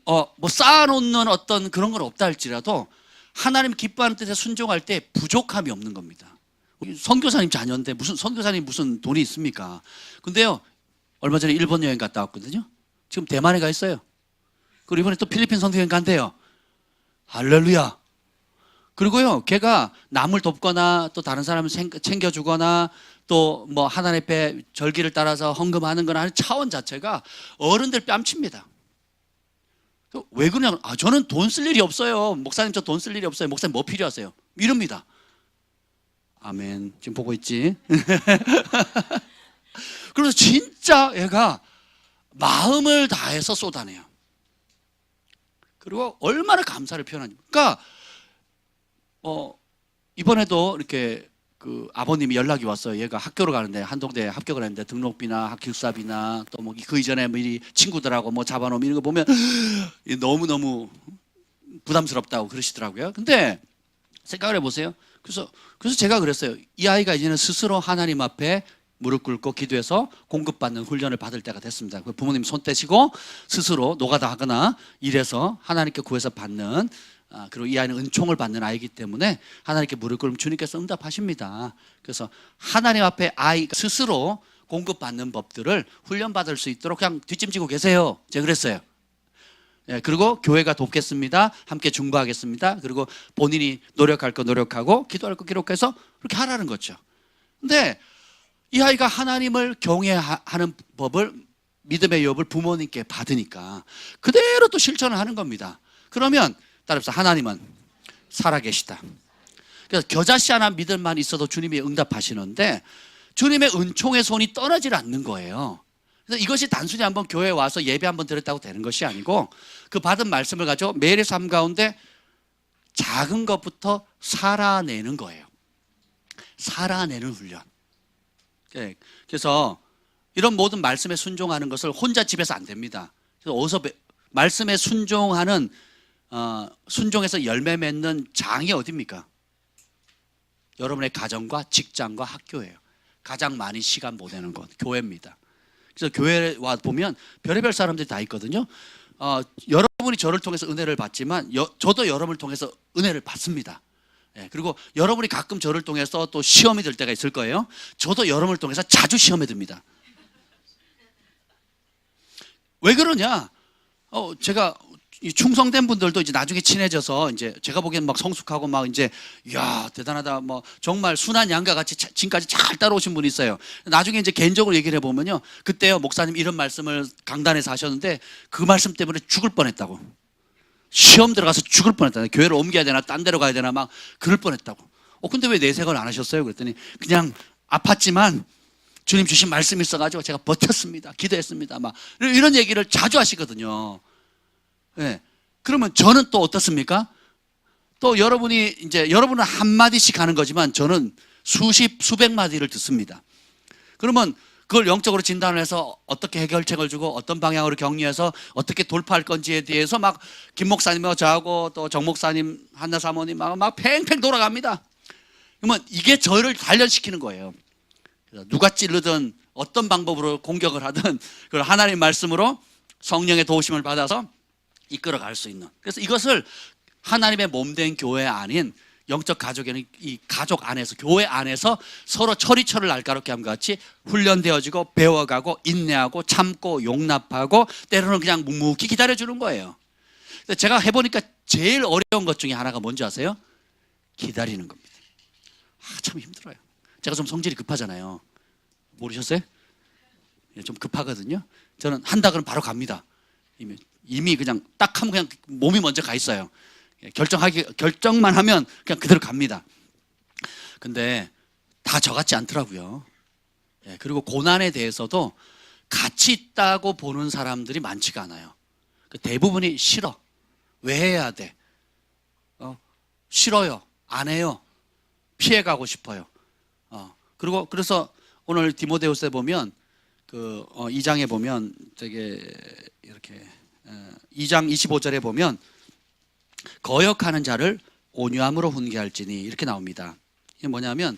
뭐 쌓아놓는 어떤 그런 건 없다 할지라도 하나님 기뻐하는 뜻에 순종할 때 부족함이 없는 겁니다. 선교사님 자녀인데 무슨 선교사님 무슨 돈이 있습니까? 근데요, 얼마 전에 일본 여행 갔다 왔거든요. 지금 대만에 가 있어요. 그리고 이번에 또 필리핀 선교 여행 간대요. 할렐루야. 그리고요, 걔가 남을 돕거나 또 다른 사람을 챙겨주거나 또 뭐 하나님 앞에 절기를 따라서 헌금하는 거나 하는 차원 자체가 어른들 뺨칩니다. 왜 그러냐면, 저는 돈 쓸 일이 없어요. 목사님, 저 돈 쓸 일이 없어요. 목사님, 뭐 필요하세요? 이럽니다. 아멘. 지금 보고 있지? 그래서 진짜 얘가 마음을 다해서 쏟아내요. 그리고 얼마나 감사를 표현하냐. 그러니까 이번에도 이렇게 그 아버님이 연락이 왔어요. 얘가 학교를 가는데, 한동대에 합격을 했는데 등록비나 학교사비나 또 뭐 그 이전에 미리 친구들하고 뭐 잡아놓으면 이런 거 보면 너무너무 부담스럽다고 그러시더라고요. 근데 생각을 해보세요. 그래서 제가 그랬어요. 이 아이가 이제는 스스로 하나님 앞에 무릎 꿇고 기도해서 공급받는 훈련을 받을 때가 됐습니다. 부모님 손 떼시고 스스로 노가다 하거나 일해서 하나님께 구해서 받는, 그리고 이 아이는 은총을 받는 아이이기 때문에 하나님께 무릎 꿇으면 주님께서 응답하십니다. 그래서 하나님 앞에 아이가 스스로 공급받는 법들을 훈련받을 수 있도록 그냥 뒷짐지고 계세요. 제가 그랬어요. 그리고 교회가 돕겠습니다. 함께 중보하겠습니다. 그리고 본인이 노력할 거 노력하고 기도할 거 기록해서 그렇게 하라는 거죠. 근데 이 아이가 하나님을 경외하는 법을, 믿음의 유업을 부모님께 받으니까 그대로 또 실천을 하는 겁니다. 그러면 따라서 하나님은 살아계시다. 그래서 겨자씨 하나 믿음만 있어도 주님이 응답하시는데 주님의 은총의 손이 떠나질 않는 거예요. 그래서 이것이 단순히 한번 교회에 와서 예배 한번 드렸다고 되는 것이 아니고 그 받은 말씀을 가지고 매일의 삶 가운데 작은 것부터 살아내는 거예요. 살아내는 훈련. 그래서 이런 모든 말씀에 순종하는 것을 혼자 집에서 안 됩니다. 그래서 어디서 말씀에 순종하는, 순종해서 열매 맺는 장이 어디입니까? 여러분의 가정과 직장과 학교예요. 가장 많이 시간 보내는 곳 교회입니다. 그래서 교회에 와 보면 별의별 사람들이 다 있거든요. 여러분이 저를 통해서 은혜를 받지만 저도 여러분을 통해서 은혜를 받습니다. 그리고 여러분이 가끔 저를 통해서 또 시험이 들 때가 있을 거예요. 저도 여러분을 통해서 자주 시험에 듭니다. 왜 그러냐? 제가 충성된 분들도 이제 나중에 친해져서 이제 제가 보기엔 막 성숙하고 막 이제 야 대단하다, 뭐 정말 순한 양과 같이 지금까지 잘 따라오신 분이 있어요. 나중에 이제 개인적으로 얘기를 해보면요, 그때요 목사님 이런 말씀을 강단에서 하셨는데 그 말씀 때문에 죽을 뻔했다고. 시험 들어가서 죽을 뻔했다. 교회를 옮겨야 되나 딴 데로 가야 되나 막 그럴 뻔했다고. 근데 왜 내색을 안 하셨어요? 그랬더니 그냥 아팠지만 주님 주신 말씀이 있어가지고 제가 버텼습니다. 기도했습니다. 막 이런 얘기를 자주 하시거든요. 네. 그러면 저는 또 어떻습니까? 또 여러분이 이제 여러분은 한 마디씩 하는 거지만 저는 수백 마디를 듣습니다. 그러면 그걸 영적으로 진단을 해서 어떻게 해결책을 주고 어떤 방향으로 격리해서 어떻게 돌파할 건지에 대해서 막 김 목사님하고 저하고 또 정 목사님, 한나 사모님하고 막 팽팽 돌아갑니다. 그러면 이게 저를 단련시키는 거예요. 누가 찌르든 어떤 방법으로 공격을 하든 그걸 하나님 말씀으로 성령의 도우심을 받아서 이끌어갈 수 있는. 그래서 이것을 하나님의 몸된 교회 아닌 영적 가족에는 이 가족 안에서, 교회 안에서 서로 철이철을 날카롭게 함과 같이 훈련되어지고 배워가고 인내하고 참고 용납하고 때로는 그냥 묵묵히 기다려주는 거예요. 근데 제가 해보니까 제일 어려운 것 중에 하나가 뭔지 아세요? 기다리는 겁니다. 참 힘들어요. 제가 좀 성질이 급하잖아요. 모르셨어요? 좀 급하거든요. 저는 한다 그러면 바로 갑니다. 이미 그냥 딱 하면 그냥 몸이 먼저 가 있어요. 결정만 하면 그냥 그대로 갑니다. 근데 다 저 같지 않더라고요. 그리고 고난에 대해서도 가치 있다고 보는 사람들이 많지가 않아요. 대부분이 싫어. 왜 해야 돼? 싫어요. 안 해요. 피해가고 싶어요. 그리고 그래서 오늘 디모데후서에 보면 그 2장에 보면 되게 이렇게 2장 25절에 보면 거역하는 자를 온유함으로 훈계할지니 이렇게 나옵니다. 이게 뭐냐면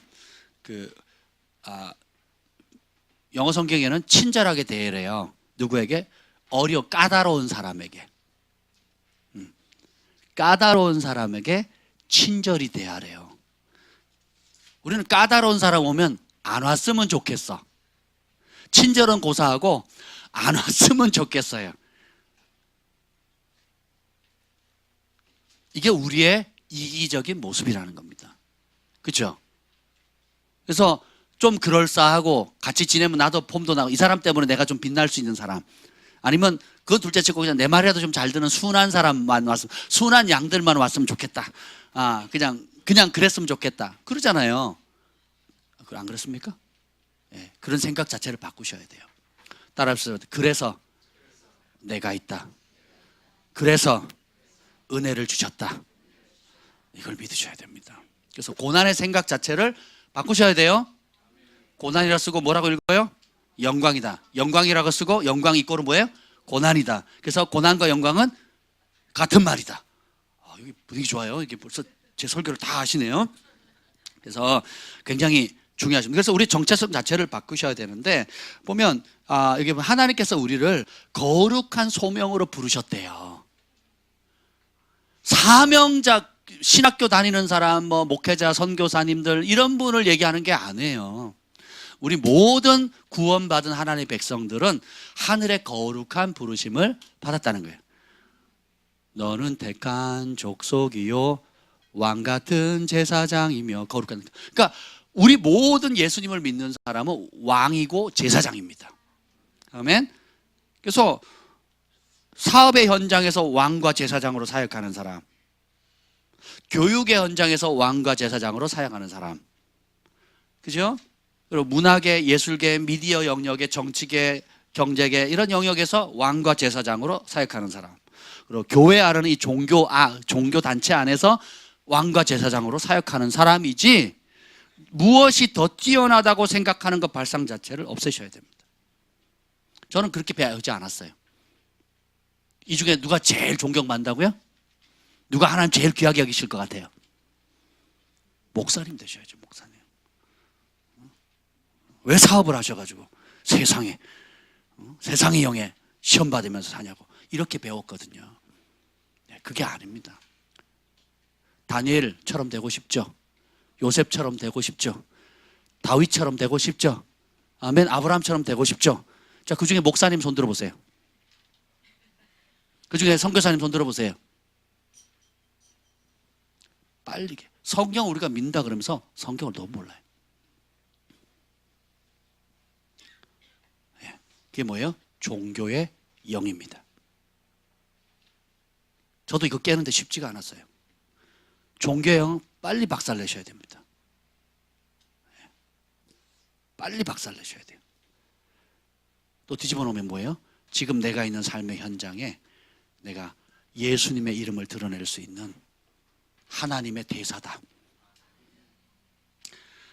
영어 성경에는 친절하게 대해래요. 누구에게? 까다로운 사람에게. 까다로운 사람에게 친절히 대하래요. 우리는 까다로운 사람 오면 안 왔으면 좋겠어. 친절은 고사하고 안 왔으면 좋겠어요. 이게 우리의 이기적인 모습이라는 겁니다. 그렇죠? 그래서 좀 그럴싸하고 같이 지내면 나도 폼도 나고 이 사람 때문에 내가 좀 빛날 수 있는 사람, 아니면 그건 둘째 치고 그냥 내 말이라도 좀 잘 듣는 순한 사람만 왔으면, 순한 양들만 왔으면 좋겠다. 그냥 그랬으면 좋겠다. 그러잖아요. 안 그렇습니까? 예, 그런 생각 자체를 바꾸셔야 돼요. 따라합시다. 그래서 내가 있다. 그래서 은혜를 주셨다. 이걸 믿으셔야 됩니다. 그래서 고난의 생각 자체를 바꾸셔야 돼요. 고난이라 쓰고 뭐라고 읽어요? 영광이다. 영광이라고 쓰고 영광 이꼬는 뭐예요? 고난이다. 그래서 고난과 영광은 같은 말이다. 여기 분위기 좋아요. 이게 벌써 제 설교를 다 하시네요. 그래서 굉장히 중요하십니다. 그래서 우리 정체성 자체를 바꾸셔야 되는데, 보면 여기 하나님께서 우리를 거룩한 소명으로 부르셨대요. 사명자, 신학교 다니는 사람, 목회자, 선교사님들 이런 분을 얘기하는 게 아니에요. 우리 모든 구원받은 하나님의 백성들은 하늘의 거룩한 부르심을 받았다는 거예요. 너는 택한 족속이요 왕 같은 제사장이며 거룩한. 그러니까 우리 모든 예수님을 믿는 사람은 왕이고 제사장입니다. 아멘. 그래서 사업의 현장에서 왕과 제사장으로 사역하는 사람, 교육의 현장에서 왕과 제사장으로 사역하는 사람, 그죠? 그리고 문화계, 예술계, 미디어 영역에, 정치계, 경제계 이런 영역에서 왕과 제사장으로 사역하는 사람, 그리고 교회 안에는 이 종교 단체 안에서 왕과 제사장으로 사역하는 사람이지, 무엇이 더 뛰어나다고 생각하는 것 발상 자체를 없애셔야 됩니다. 저는 그렇게 배우지 않았어요. 이 중에 누가 제일 존경받는다고요? 누가 하나님 제일 귀하게 여기실 것 같아요? 목사님 되셔야죠. 목사님. 왜 사업을 하셔가지고 세상의 영에 시험 받으면서 사냐고 이렇게 배웠거든요. 그게 아닙니다. 다니엘처럼 되고 싶죠? 요셉처럼 되고 싶죠? 다윗처럼 되고 싶죠? 아멘. 아브라함처럼 되고 싶죠? 자, 그 중에 목사님 손 들어보세요. 그 중에 선교사님 손 들어보세요. 빨리. 성경 우리가 믿는다 그러면서 성경을 너무 몰라요. 그게 뭐예요? 종교의 영입니다. 저도 이거 깨는데 쉽지가 않았어요. 종교의 영 빨리 박살내셔야 됩니다. 빨리 박살내셔야 돼요. 또 뒤집어 놓으면 뭐예요? 지금 내가 있는 삶의 현장에 내가 예수님의 이름을 드러낼 수 있는 하나님의 대사다.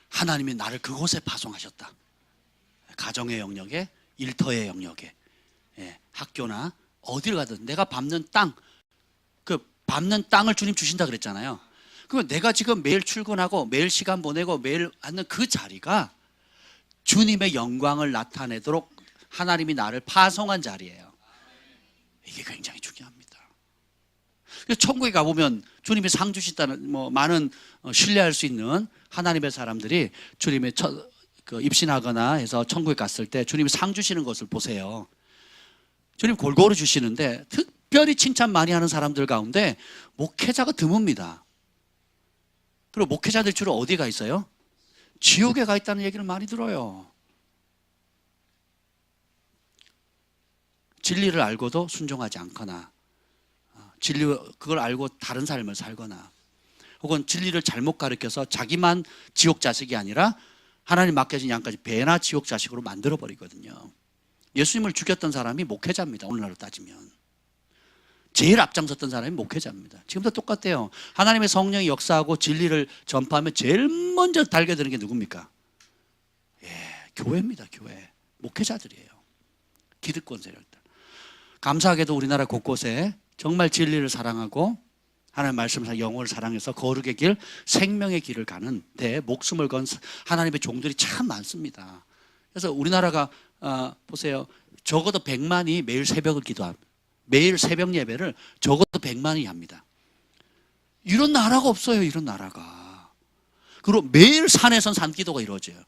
하나님이 나를 그곳에 파송하셨다. 가정의 영역에, 일터의 영역에, 학교나 어디를 가든 내가 밟는 땅, 그 밟는 땅을 주님 주신다 그랬잖아요. 그러면 내가 지금 매일 출근하고 매일 시간 보내고 매일 하는 그 자리가 주님의 영광을 나타내도록 하나님이 나를 파송한 자리예요. 이게 굉장히 중요합니다. 그래서 천국에 가보면 주님이 상 주시다는 많은 신뢰할 수 있는 하나님의 사람들이 주님의 입신하거나 해서 천국에 갔을 때 주님이 상 주시는 것을 보세요. 주님 골고루 주시는데 특별히 칭찬 많이 하는 사람들 가운데 목회자가 드뭅니다. 그리고 목회자들 주로 어디 가 있어요? 지옥에 가 있다는 얘기를 많이 들어요. 진리를 알고도 순종하지 않거나, 그걸 알고 다른 삶을 살거나, 혹은 진리를 잘못 가르쳐서 자기만 지옥 자식이 아니라 하나님 맡겨진 양까지 배나 지옥 자식으로 만들어 버리거든요. 예수님을 죽였던 사람이 목회자입니다. 오늘날로 따지면 제일 앞장섰던 사람이 목회자입니다. 지금도 똑같아요. 하나님의 성령이 역사하고 진리를 전파하면 제일 먼저 달겨드는 게 누굽니까? 교회입니다. 교회. 목회자들이에요. 기득권 세력들. 감사하게도 우리나라 곳곳에 정말 진리를 사랑하고 하나님의 말씀을 영혼을 사랑해서 거룩의 길, 생명의 길을 가는 데 목숨을 건 하나님의 종들이 참 많습니다. 그래서 우리나라가 보세요. 적어도 100만이 매일 새벽을 기도합니다. 매일 새벽 예배를 적어도 100만이 합니다. 이런 나라가 없어요. 이런 나라가. 그리고 매일 산에선 산기도가 이루어져요.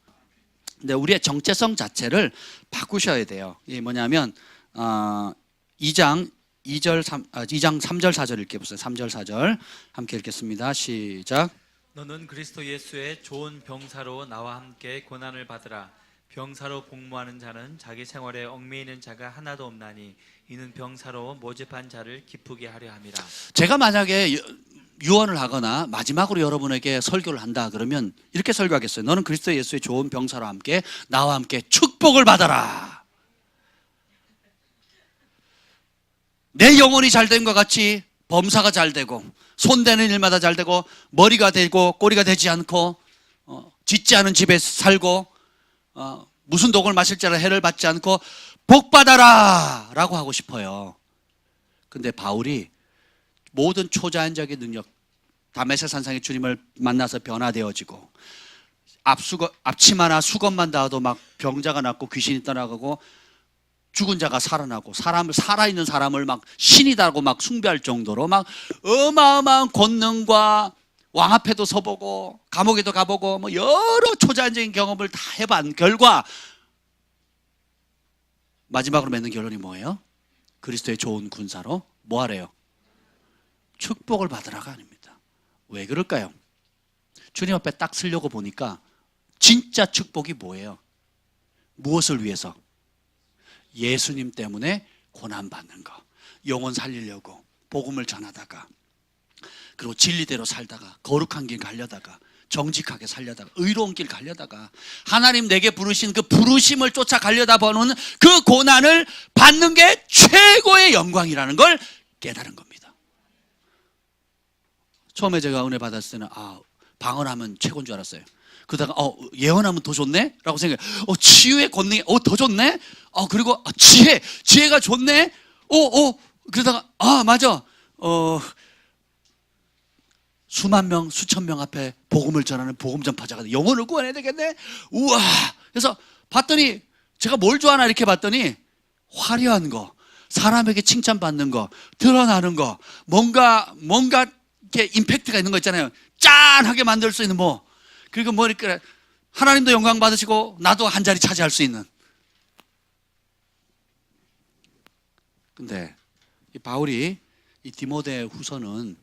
근데 우리의 정체성 자체를 바꾸셔야 돼요. 이게 뭐냐면 2장 3절 4절 읽게 보세요. 3절 4절 함께 읽겠습니다. 시작. 너는 그리스도 예수의 좋은 병사로 나와 함께 고난을 받으라. 병사로 복무하는 자는 자기 생활에 얽매이는 자가 하나도 없나니 이는 병사로 모집한 자를 기쁘게 하려 함이라. 제가 만약에 유언을 하거나 마지막으로 여러분에게 설교를 한다 그러면 이렇게 설교하겠어요. 너는 그리스도 예수의 좋은 병사로 함께 나와 함께 축복을 받아라. 내 영혼이 잘됨과 같이 범사가 잘 되고 손대는 일마다 잘 되고 머리가 되고 꼬리가 되지 않고 짖지 않은 집에 살고 무슨 독을 마실지 알아 해를 받지 않고 복 받아라 라고 하고 싶어요. 근데 바울이 모든 초자연적인 능력, 다메섹 산상의 주님을 만나서 변화되어지고 앞치마나 수건만 닿아도 막 병자가 낫고 귀신이 떠나가고 죽은 자가 살아나고 살아있는 사람을 막 신이다고 막 숭배할 정도로 막 어마어마한 권능과 왕 앞에도 서보고 감옥에도 가보고 뭐 여러 초자연적인 경험을 다 해본 결과 마지막으로 맺는 결론이 뭐예요? 그리스도의 좋은 군사로 뭐 하래요? 축복을 받으라가 아닙니다. 왜 그럴까요? 주님 앞에 딱 서려고 보니까 진짜 축복이 뭐예요? 무엇을 위해서? 예수님 때문에 고난받는 거, 영혼 살리려고 복음을 전하다가, 그리고 진리대로 살다가, 거룩한 길 가려다가, 정직하게 살려다가, 의로운 길 가려다가, 하나님 내게 부르신 그 부르심을 쫓아가려다 보는 그 고난을 받는 게 최고의 영광이라는 걸 깨달은 겁니다. 처음에 제가 은혜 받았을 때는 방언하면 최고인 줄 알았어요. 그러다가 예언하면 더 좋네? 라고 생각해요. 치유의 권능이 더 좋네? 그리고 지혜가 좋네? 그러다가 맞아. 수만 명, 수천 명 앞에 복음을 전하는 복음 전파자가 영혼을 구원해야 되겠네? 우와! 그래서 봤더니 제가 뭘 좋아하나 이렇게 봤더니 화려한 거, 사람에게 칭찬받는 거, 드러나는 거, 뭔가 이렇게 임팩트가 있는 거 있잖아요. 짠하게 만들 수 있는 뭐, 그리고 뭐 이렇게 하나님도 영광 받으시고 나도 한 자리 차지할 수 있는. 근데 이 바울이 이 디모데 후서는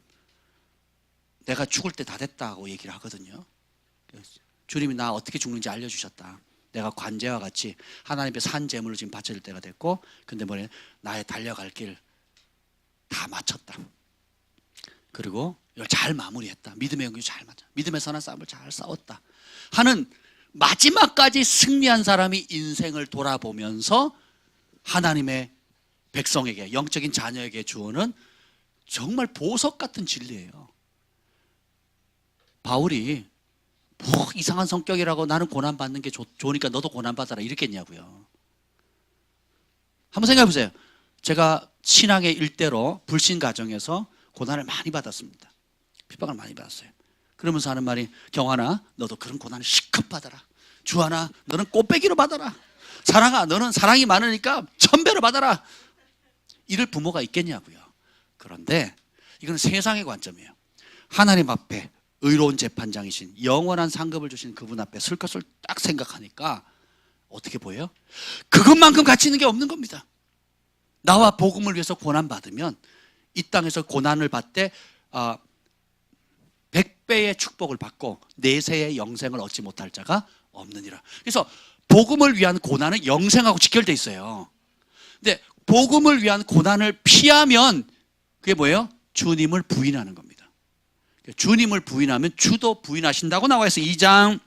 내가 죽을 때 다 됐다고 얘기를 하거든요. 주님이 나 어떻게 죽는지 알려주셨다. 내가 관제와 같이 하나님 앞에 산 제물을 지금 바쳐질 때가 됐고, 근데 뭐래? 나의 달려갈 길 다 마쳤다. 그리고 이걸 잘 마무리했다. 믿음의 연기 잘 맞아. 믿음의 선한 싸움을 잘 싸웠다 하는 마지막까지 승리한 사람이 인생을 돌아보면서 하나님의 백성에게, 영적인 자녀에게 주어는 정말 보석 같은 진리예요. 바울이 뭐 이상한 성격이라고 나는 고난받는 게 좋으니까 너도 고난받아라 이랬겠냐고요. 한번 생각해 보세요. 제가 신앙의 일대로 불신 가정에서 고난을 많이 받았습니다. 핍박을 많이 받았어요. 그러면서 하는 말이, 경환아 너도 그런 고난을 실컷 받아라. 주하나 너는 꽃배기로 받아라. 사랑아 너는 사랑이 많으니까 1000배로 받아라. 이럴 부모가 있겠냐고요. 그런데 이건 세상의 관점이에요. 하나님 앞에 의로운 재판장이신, 영원한 상급을 주신 그분 앞에 설 것을 딱 생각하니까 어떻게 보여요? 그것만큼 가치 있는 게 없는 겁니다. 나와 복음을 위해서 고난받으면 이 땅에서 고난을 받되 100배의 축복을 받고 내세의 영생을 얻지 못할 자가 없느니라. 그래서 복음을 위한 고난은 영생하고 직결되어 있어요. 근데 복음을 위한 고난을 피하면 그게 뭐예요? 주님을 부인하는 겁니다. 주님을 부인하면 주도 부인하신다고 나와 있어요. 2장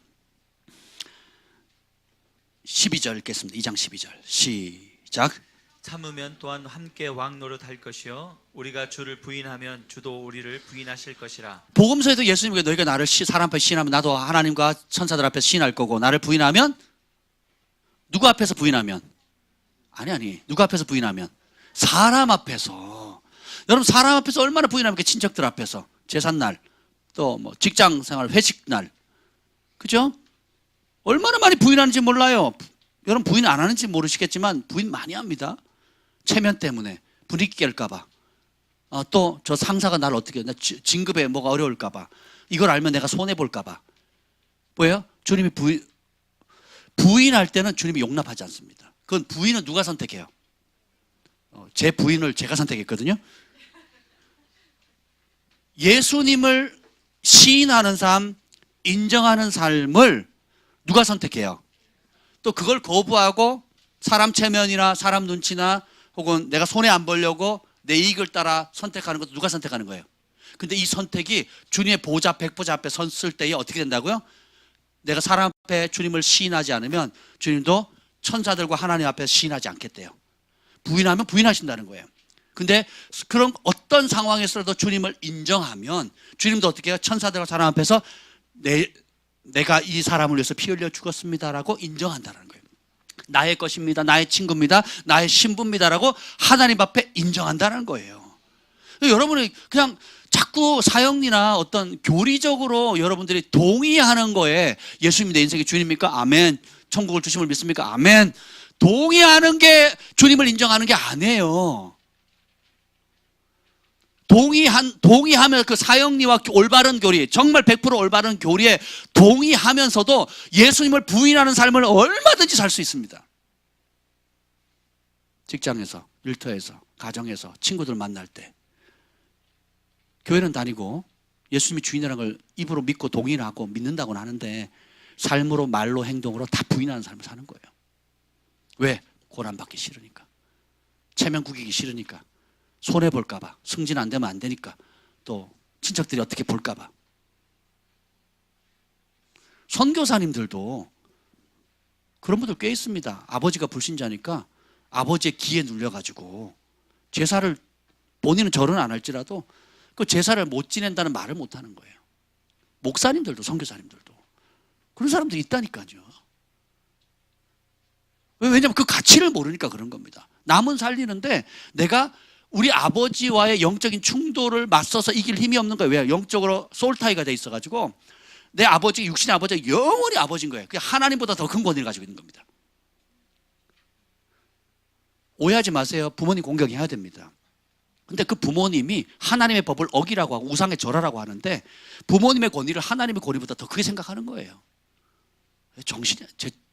12절 읽겠습니다. 2장 12절 시작. 참으면 또한 함께 왕 노릇할 것이요 우리가 주를 부인하면 주도 우리를 부인하실 것이라. 복음서에도 예수님이 너희가 나를 사람 앞에 시인하면 나도 하나님과 천사들 앞에서 시인할 거고, 나를 부인하면 누구 앞에서 부인하면? 아니 누구 앞에서 부인하면? 사람 앞에서. 여러분 사람 앞에서 얼마나 부인합니까? 친척들 앞에서, 제삿날, 또 뭐 직장 생활 회식날, 그죠? 얼마나 많이 부인하는지 몰라요. 여러분 부인 안 하는지 모르시겠지만 부인 많이 합니다. 체면 때문에, 분위기 깰까봐, 또 저 상사가 나를 어떻게, 진급에 뭐가 어려울까봐, 이걸 알면 내가 손해볼까봐. 뭐예요? 주님이 부인할 때는 주님이 용납하지 않습니다. 그건 부인은 누가 선택해요? 제 부인을 제가 선택했거든요. 예수님을 시인하는 삶, 인정하는 삶을 누가 선택해요? 또 그걸 거부하고 사람 체면이나 사람 눈치나 혹은 내가 손해 안 보려고 내 이익을 따라 선택하는 것도 누가 선택하는 거예요? 근데 이 선택이 주님의 보좌, 백보좌 앞에 섰을 때에 어떻게 된다고요? 내가 사람 앞에 주님을 시인하지 않으면 주님도 천사들과 하나님 앞에 시인하지 않겠대요. 부인하면 부인하신다는 거예요. 근데 그런 어떤 상황에서도 주님을 인정하면 주님도 어떻게 해요? 천사들과 사람 앞에서 내가 이 사람을 위해서 피 흘려 죽었습니다라고 인정한다는 거예요. 나의 것입니다. 나의 친구입니다. 나의 신부입니다라고 하나님 앞에 인정한다는 거예요. 여러분이 그냥 자꾸 사형리나 어떤 교리적으로 여러분들이 동의하는 거에 예수님이 내 인생의 주님입니까? 아멘. 천국을 주심을 믿습니까? 아멘. 동의하는 게 주님을 인정하는 게 아니에요. 동의하면 그 사형리와 올바른 교리, 정말 100% 올바른 교리에 동의하면서도 예수님을 부인하는 삶을 얼마든지 살 수 있습니다. 직장에서, 일터에서, 가정에서, 친구들 만날 때. 교회는 다니고 예수님이 주인이라는 걸 입으로 믿고 동의를 하고 믿는다고는 하는데 삶으로, 말로, 행동으로 다 부인하는 삶을 사는 거예요. 왜? 고난받기 싫으니까. 체면 구기기 싫으니까. 손해볼까 봐. 승진 안 되면 안 되니까. 또 친척들이 어떻게 볼까 봐. 선교사님들도 그런 분들 꽤 있습니다. 아버지가 불신자니까 아버지의 기에 눌려가지고 제사를 본인은 절은 안 할지라도 그 제사를 못 지낸다는 말을 못 하는 거예요. 목사님들도, 선교사님들도. 그런 사람들이 있다니까요. 왜냐하면 그 가치를 모르니까 그런 겁니다. 남은 살리는데 내가 우리 아버지와의 영적인 충돌을 맞서서 이길 힘이 없는 거예요. 왜? 영적으로 소울타이가 돼 있어가지고 내 아버지, 육신의 아버지가 영원히 아버지인 거예요. 그게 하나님보다 더 큰 권위를 가지고 있는 겁니다. 오해하지 마세요. 부모님 공경해야 됩니다. 근데 그 부모님이 하나님의 법을 어기라고 하고 우상에 절하라고 하는데 부모님의 권위를 하나님의 권위보다 더 크게 생각하는 거예요.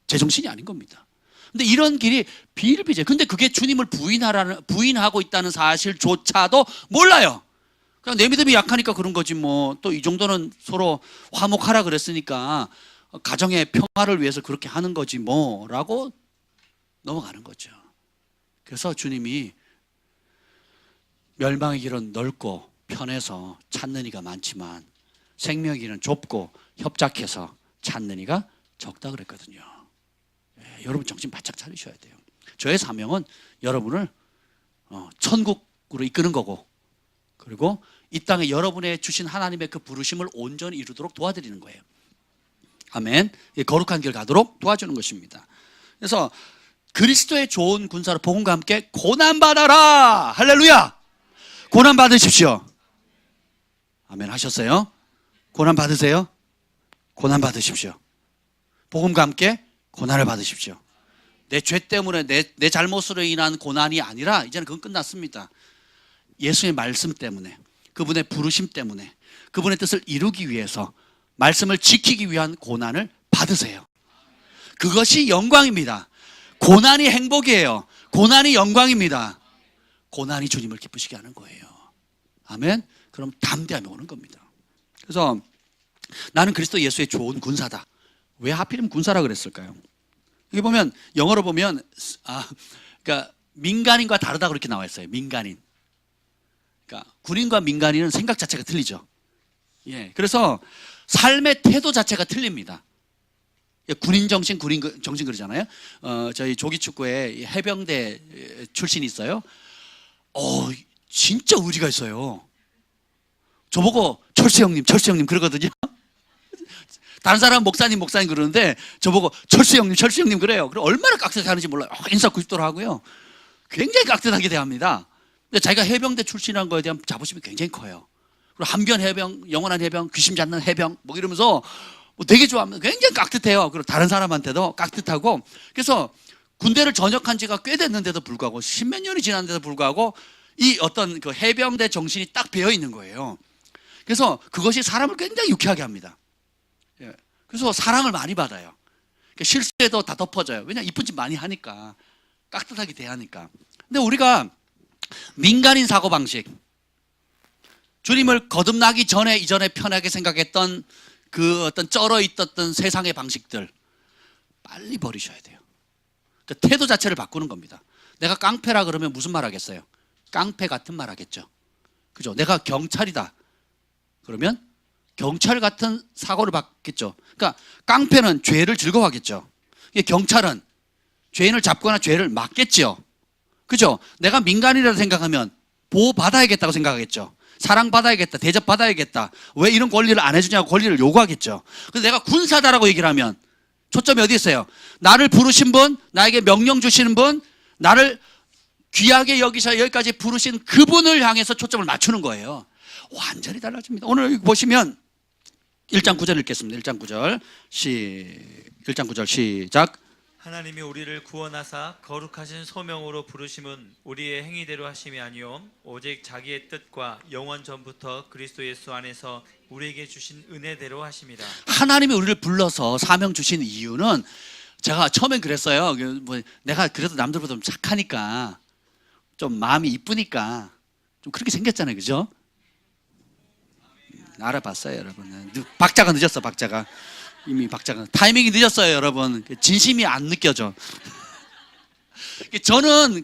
제 정신이 아닌 겁니다. 근데 이런 길이 비일비재. 근데 그게 주님을 부인하고 있다는 사실조차도 몰라요. 그냥 내 믿음이 약하니까 그런 거지 뭐. 또 이 정도는 서로 화목하라 그랬으니까 가정의 평화를 위해서 그렇게 하는 거지 뭐라고 넘어가는 거죠. 그래서 주님이 멸망의 길은 넓고 편해서 찾는 이가 많지만 생명의 길은 좁고 협착해서 찾는 이가 적다 그랬거든요. 여러분 정신 바짝 차리셔야 돼요. 저의 사명은 여러분을 천국으로 이끄는 거고, 그리고 이 땅에 여러분의 주신 하나님의 그 부르심을 온전히 이루도록 도와드리는 거예요. 아멘. 거룩한 길 가도록 도와주는 것입니다. 그래서 그리스도의 좋은 군사로 복음과 함께 고난받아라. 할렐루야. 고난 받으십시오. 아멘 하셨어요? 고난 받으세요? 고난 받으십시오. 복음과 함께 고난을 받으십시오. 내 죄 때문에 내 잘못으로 인한 고난이 아니라 이제는 그건 끝났습니다. 예수의 말씀 때문에, 그분의 부르심 때문에, 그분의 뜻을 이루기 위해서 말씀을 지키기 위한 고난을 받으세요. 그것이 영광입니다. 고난이 행복이에요. 고난이 영광입니다. 고난이 주님을 기쁘시게 하는 거예요. 아멘. 그럼 담대함이 오는 겁니다. 그래서 나는 그리스도 예수의 좋은 군사다. 왜 하필이면 군사라 그랬을까요? 여기 보면 영어로 보면 그러니까 민간인과 다르다 그렇게 나와 있어요. 민간인. 그러니까 군인과 민간인은 생각 자체가 틀리죠. 예. 그래서 삶의 태도 자체가 틀립니다. 군인 정신 그러잖아요. 저희 조기축구에 해병대 출신이 있어요. 진짜 의리가 있어요. 저보고 철수 형님 그러거든요. 다른 사람은 목사님 그러는데 저보고 철수 형님 그래요. 그럼 얼마나 깍듯하는지 몰라요. 인사 90도로 하고요. 굉장히 깍듯하게 대합니다. 근데 자기가 해병대 출신한 거에 대한 자부심이 굉장히 커요. 그리고 한변 해병, 영원한 해병, 귀신 잡는 해병 뭐 이러면서 되게 좋아합니다. 굉장히 깍듯해요. 그리고 다른 사람한테도 깍듯하고. 그래서 군대를 전역한 지가 꽤 됐는데도 불구하고 십몇 년이 지났는데도 불구하고 이 어떤 그 해병대 정신이 딱 배어 있는 거예요. 그래서 그것이 사람을 굉장히 유쾌하게 합니다. 그래서 사랑을 많이 받아요. 그러니까 실수해도 다 덮어져요. 왜냐하면 이쁜 짓 많이 하니까, 깍듯하게 대하니까. 근데 우리가 민간인 사고방식, 주님을 거듭나기 전에 이전에 편하게 생각했던 그 어떤 쩔어 있었던 세상의 방식들 빨리 버리셔야 돼요. 그러니까 태도 자체를 바꾸는 겁니다. 내가 깡패라 그러면 무슨 말 하겠어요? 깡패 같은 말 하겠죠. 그죠? 내가 경찰이다 그러면 경찰 같은 사고를 받겠죠. 그러니까 깡패는 죄를 즐거워하겠죠. 경찰은 죄인을 잡거나 죄를 막겠죠. 그죠? 내가 민간인이라고 생각하면 보호받아야겠다고 생각하겠죠. 사랑받아야겠다, 대접받아야겠다. 왜 이런 권리를 안 해주냐고 권리를 요구하겠죠. 그래서 내가 군사다라고 얘기를 하면 초점이 어디 있어요? 나를 부르신 분, 나에게 명령 주시는 분, 나를 귀하게 여기셔 여기까지 부르신 그분을 향해서 초점을 맞추는 거예요. 완전히 달라집니다. 오늘 여기 보시면 1장 9절 읽겠습니다. 1장 9절 1장 9절 시작. 하나님이 우리를 구원하사 거룩하신 소명으로 부르심은 우리의 행위대로 하심이 아니요 오직 자기의 뜻과 영원 전부터 그리스도 예수 안에서 우리에게 주신 은혜대로 하심이라. 하나님이 우리를 불러서 사명 주신 이유는, 제가 처음엔 그랬어요. 뭐 내가 그래도 남들보다 좀 착하니까, 좀 마음이 이쁘니까 좀 그렇게 생겼잖아요. 그죠? 알아봤어요, 여러분. 박자가 늦었어, 박자가. 이미 박자가 타이밍이 늦었어요, 여러분. 진심이 안 느껴져. 저는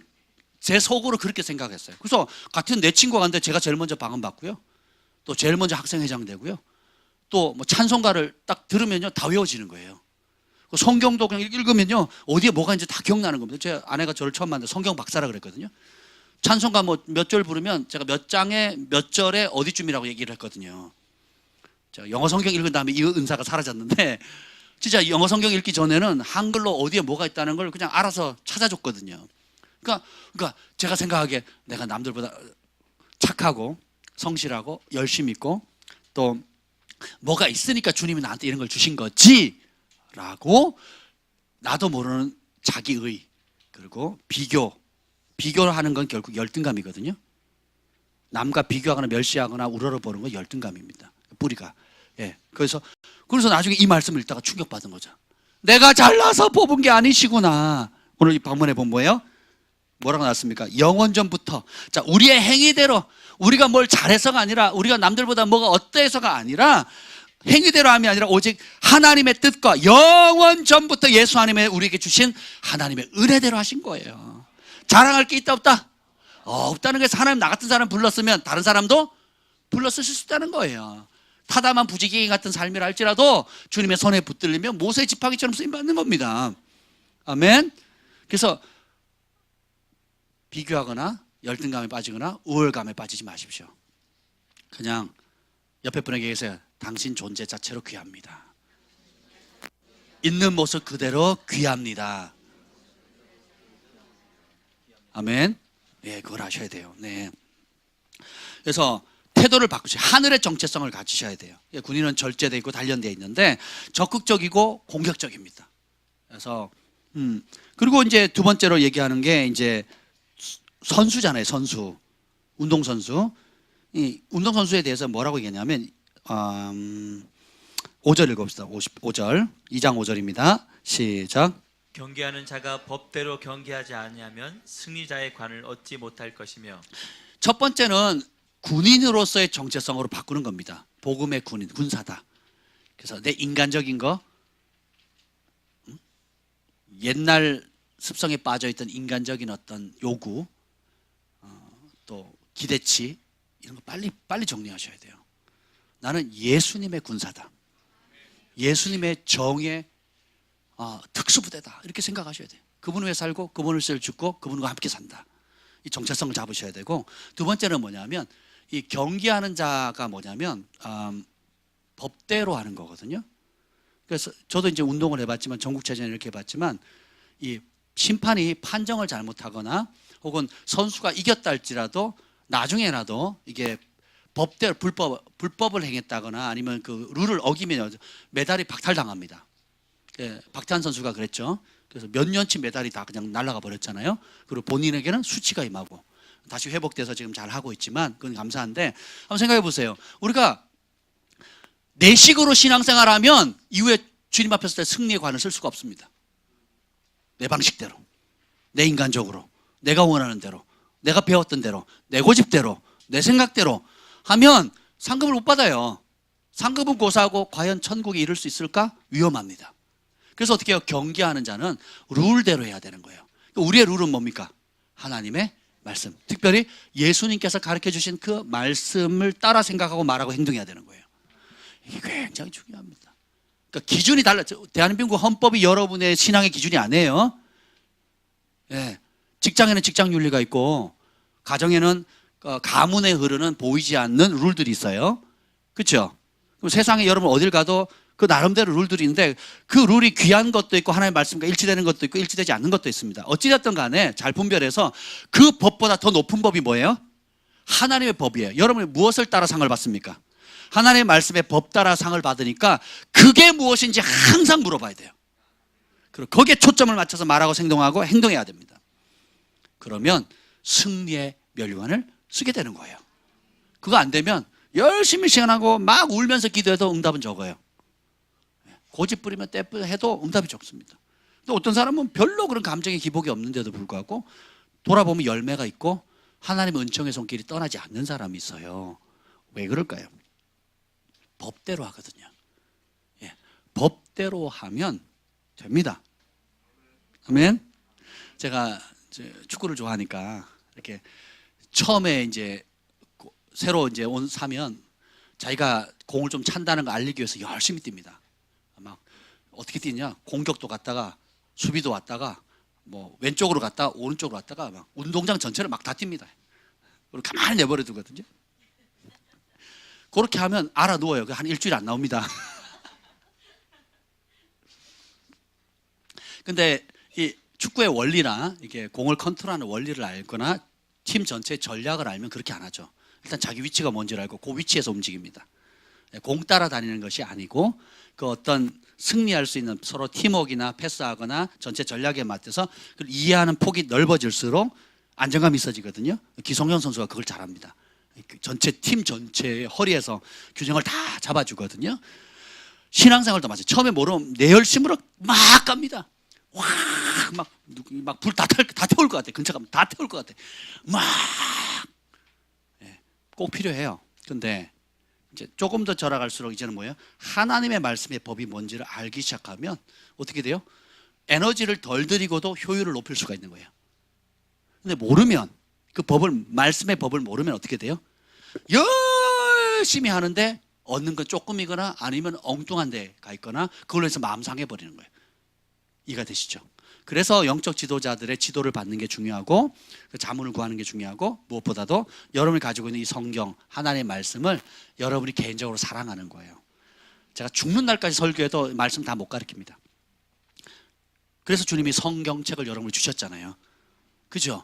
제 속으로 그렇게 생각했어요. 그래서 같은 내 친구가 갔는데 제가 제일 먼저 방언받고요, 또 제일 먼저 학생회장 되고요, 또 뭐 찬송가를 딱 들으면요 다 외워지는 거예요. 성경도 그냥 읽으면요 어디에 뭐가 있는지 다 기억나는 겁니다. 제 아내가 저를 처음 만났는데 성경 박사라 그랬거든요. 찬송가 뭐 몇 절 부르면 제가 몇 장에 몇 절에 어디쯤이라고 얘기를 했거든요. 제가 영어 성경 읽은 다음에 이 은사가 사라졌는데, 진짜 영어 성경 읽기 전에는 한글로 어디에 뭐가 있다는 걸 그냥 알아서 찾아줬거든요. 그러니까 제가 생각하기에 내가 남들보다 착하고 성실하고 열심히 있고 또 뭐가 있으니까 주님이 나한테 이런 걸 주신 거지 라고, 나도 모르는 자기의, 그리고 비교를 하는 건 결국 열등감이거든요. 남과 비교하거나 멸시하거나 우러러보는 건 열등감입니다. 뿌리가. 예. 그래서 나중에 이 말씀을 읽다가 충격받은 거죠. 내가 잘나서 뽑은 게 아니시구나. 오늘 이 방문해 본 뭐예요? 뭐라고 나왔습니까? 영원 전부터. 자, 우리의 행위대로, 우리가 뭘 잘해서가 아니라, 우리가 남들보다 뭐가 어때서가 아니라, 행위대로 함이 아니라 오직 하나님의 뜻과 영원 전부터 예수 안에 우리에게 주신 하나님의 은혜대로 하신 거예요. 자랑할 게 있다 없다? 없다는 거에서 하나님 나 같은 사람 불렀으면 다른 사람도 불렀을 수 있다는 거예요. 타다만 부지기행 같은 삶이라 할지라도 주님의 손에 붙들리면 모세 지팡이처럼 쓰임받는 겁니다. 아멘. 그래서 비교하거나 열등감에 빠지거나 우월감에 빠지지 마십시오. 그냥 옆에 분에게 계세요. 당신 존재 자체로 귀합니다. 있는 모습 그대로 귀합니다. 아멘. 네, 그걸 하셔야 돼요. 네. 그래서 태도를 바꾸셔야, 하늘의 정체성을 가지셔야 돼요. 군인은 절제되어 있고 단련되어 있는데 적극적이고 공격적입니다. 그래서 그리고 이제 두 번째로 얘기하는 게 이제 선수잖아요. 선수, 운동선수. 이 운동선수에 대해서 뭐라고 얘기하냐면 5절 읽어봅시다. 5절 2장 5절입니다. 시작. 경계하는 자가 법대로 경계하지 아니하면 승리자의 관을 얻지 못할 것이며. 첫 번째는 군인으로서의 정체성으로 바꾸는 겁니다. 복음의 군인, 군사다. 그래서 내 인간적인 거, 옛날 습성에 빠져있던 인간적인 어떤 요구, 또 기대치, 이런 거 빨리 정리하셔야 돼요. 나는 예수님의 군사다. 예수님의 정의 특수부대다. 이렇게 생각하셔야 돼요. 그분 위해 살고 그분을 위해 죽고 그분과 함께 산다. 이 정체성을 잡으셔야 되고, 두 번째는 뭐냐면 이 경기하는 자가 뭐냐면 법대로 하는 거거든요. 그래서 저도 이제 운동을 해봤지만, 전국체전 이렇게 해봤지만, 이 심판이 판정을 잘못하거나 혹은 선수가 이겼다 할지라도 나중에라도 이게 법대로 불법을 행했다거나 아니면 그 룰을 어기면 메달이 박탈당합니다. 박태환 선수가 그랬죠. 그래서 몇 년치 메달이 다 그냥 날아가 버렸잖아요. 그리고 본인에게는 수치가 임하고 다시 회복돼서 지금 잘 하고 있지만 그건 감사한데, 한번 생각해 보세요. 우리가 내식으로 신앙생활하면 이후에 주님 앞에 설 때 승리의 관을 쓸 수가 없습니다. 내 방식대로, 내 인간적으로, 내가 원하는 대로, 내가 배웠던 대로, 내 고집대로, 내 생각대로 하면 상급을 못 받아요. 상급은 고사하고 과연 천국에 이를 수 있을까? 위험합니다. 그래서 어떻게 해요? 경계하는 자는 룰대로 해야 되는 거예요. 우리의 룰은 뭡니까? 하나님의 말씀. 특별히 예수님께서 가르쳐 주신 그 말씀을 따라 생각하고 말하고 행동해야 되는 거예요. 이게 굉장히 중요합니다. 그러니까 기준이 달라. 대한민국 헌법이 여러분의 신앙의 기준이 아니에요. 예. 직장에는 직장 윤리가 있고 가정에는 가문에 흐르는 보이지 않는 룰들이 있어요. 그렇죠? 그럼 세상에 여러분 어딜 가도 그 나름대로 룰들이 있는데 그 룰이 귀한 것도 있고 하나님의 말씀과 일치되는 것도 있고 일치되지 않는 것도 있습니다. 어찌됐든 간에 잘 분별해서 그 법보다 더 높은 법이 뭐예요? 하나님의 법이에요. 여러분이 무엇을 따라 상을 받습니까? 하나님의 말씀의 법 따라 상을 받으니까 그게 무엇인지 항상 물어봐야 돼요. 그리고 거기에 초점을 맞춰서 말하고 행동하고 행동해야 됩니다. 그러면 승리의 면류관을 쓰게 되는 거예요. 그거 안 되면 열심히 시간하고 막 울면서 기도해도 응답은 적어요. 고집 부리면 해도 응답이 적습니다. 근데 어떤 사람은 별로 그런 감정의 기복이 없는데도 불구하고 돌아보면 열매가 있고 하나님의 은총의 손길이 떠나지 않는 사람이 있어요. 왜 그럴까요? 법대로 하거든요. 예, 법대로 하면 됩니다. 아멘. 제가 축구를 좋아하니까 이렇게 처음에 이제 새로 이제 사면 자기가 공을 좀 찬다는 거 알리기 위해서 열심히 뜁니다. 막 어떻게 뛰냐? 공격도 갔다가 수비도 왔다가 뭐 왼쪽으로 갔다가 오른쪽으로 갔다가 막 운동장 전체를 막 다 뜁니다. 그리고 가만히 내버려 두거든요. 그렇게 하면 알아 누워요. 한 일주일 안 나옵니다. 근데 이 축구의 원리나 이게 공을 컨트롤하는 원리를 알거나 팀 전체의 전략을 알면 그렇게 안 하죠. 일단 자기 위치가 뭔지를 알고 그 위치에서 움직입니다. 공 따라 다니는 것이 아니고 그 어떤 승리할 수 있는 서로 팀워크나 패스하거나 전체 전략에 맞춰서 그걸 이해하는 폭이 넓어질수록 안정감이 있어지거든요. 기성용 선수가 그걸 잘합니다. 전체 팀 전체의 허리에서 균형을 다 잡아주거든요. 신앙생활도 마찬가지. 처음에 모르면 내 열심으로 막 갑니다. 와, 막 불 다 태울 것 같아. 근처 가면 다 태울 것 같아. 막 꼭 필요해요. 근데 이제 조금 더 절하갈수록 이제는 뭐예요? 하나님의 말씀의 법이 뭔지를 알기 시작하면 어떻게 돼요? 에너지를 덜 들이고도 효율을 높일 수가 있는 거예요. 근데 모르면 그 법을 말씀의 법을 모르면 어떻게 돼요? 열심히 하는데 얻는 건 조금이거나 아니면 엉뚱한 데 가 있거나 그걸로 해서 마음 상해 버리는 거예요. 이해가 되시죠? 그래서 영적 지도자들의 지도를 받는 게 중요하고 자문을 구하는 게 중요하고 무엇보다도 여러분이 가지고 있는 이 성경 하나님의 말씀을 여러분이 개인적으로 사랑하는 거예요. 제가 죽는 날까지 설교해도 말씀 다 못 가르칩니다. 그래서 주님이 성경책을 여러분이 주셨잖아요. 그죠?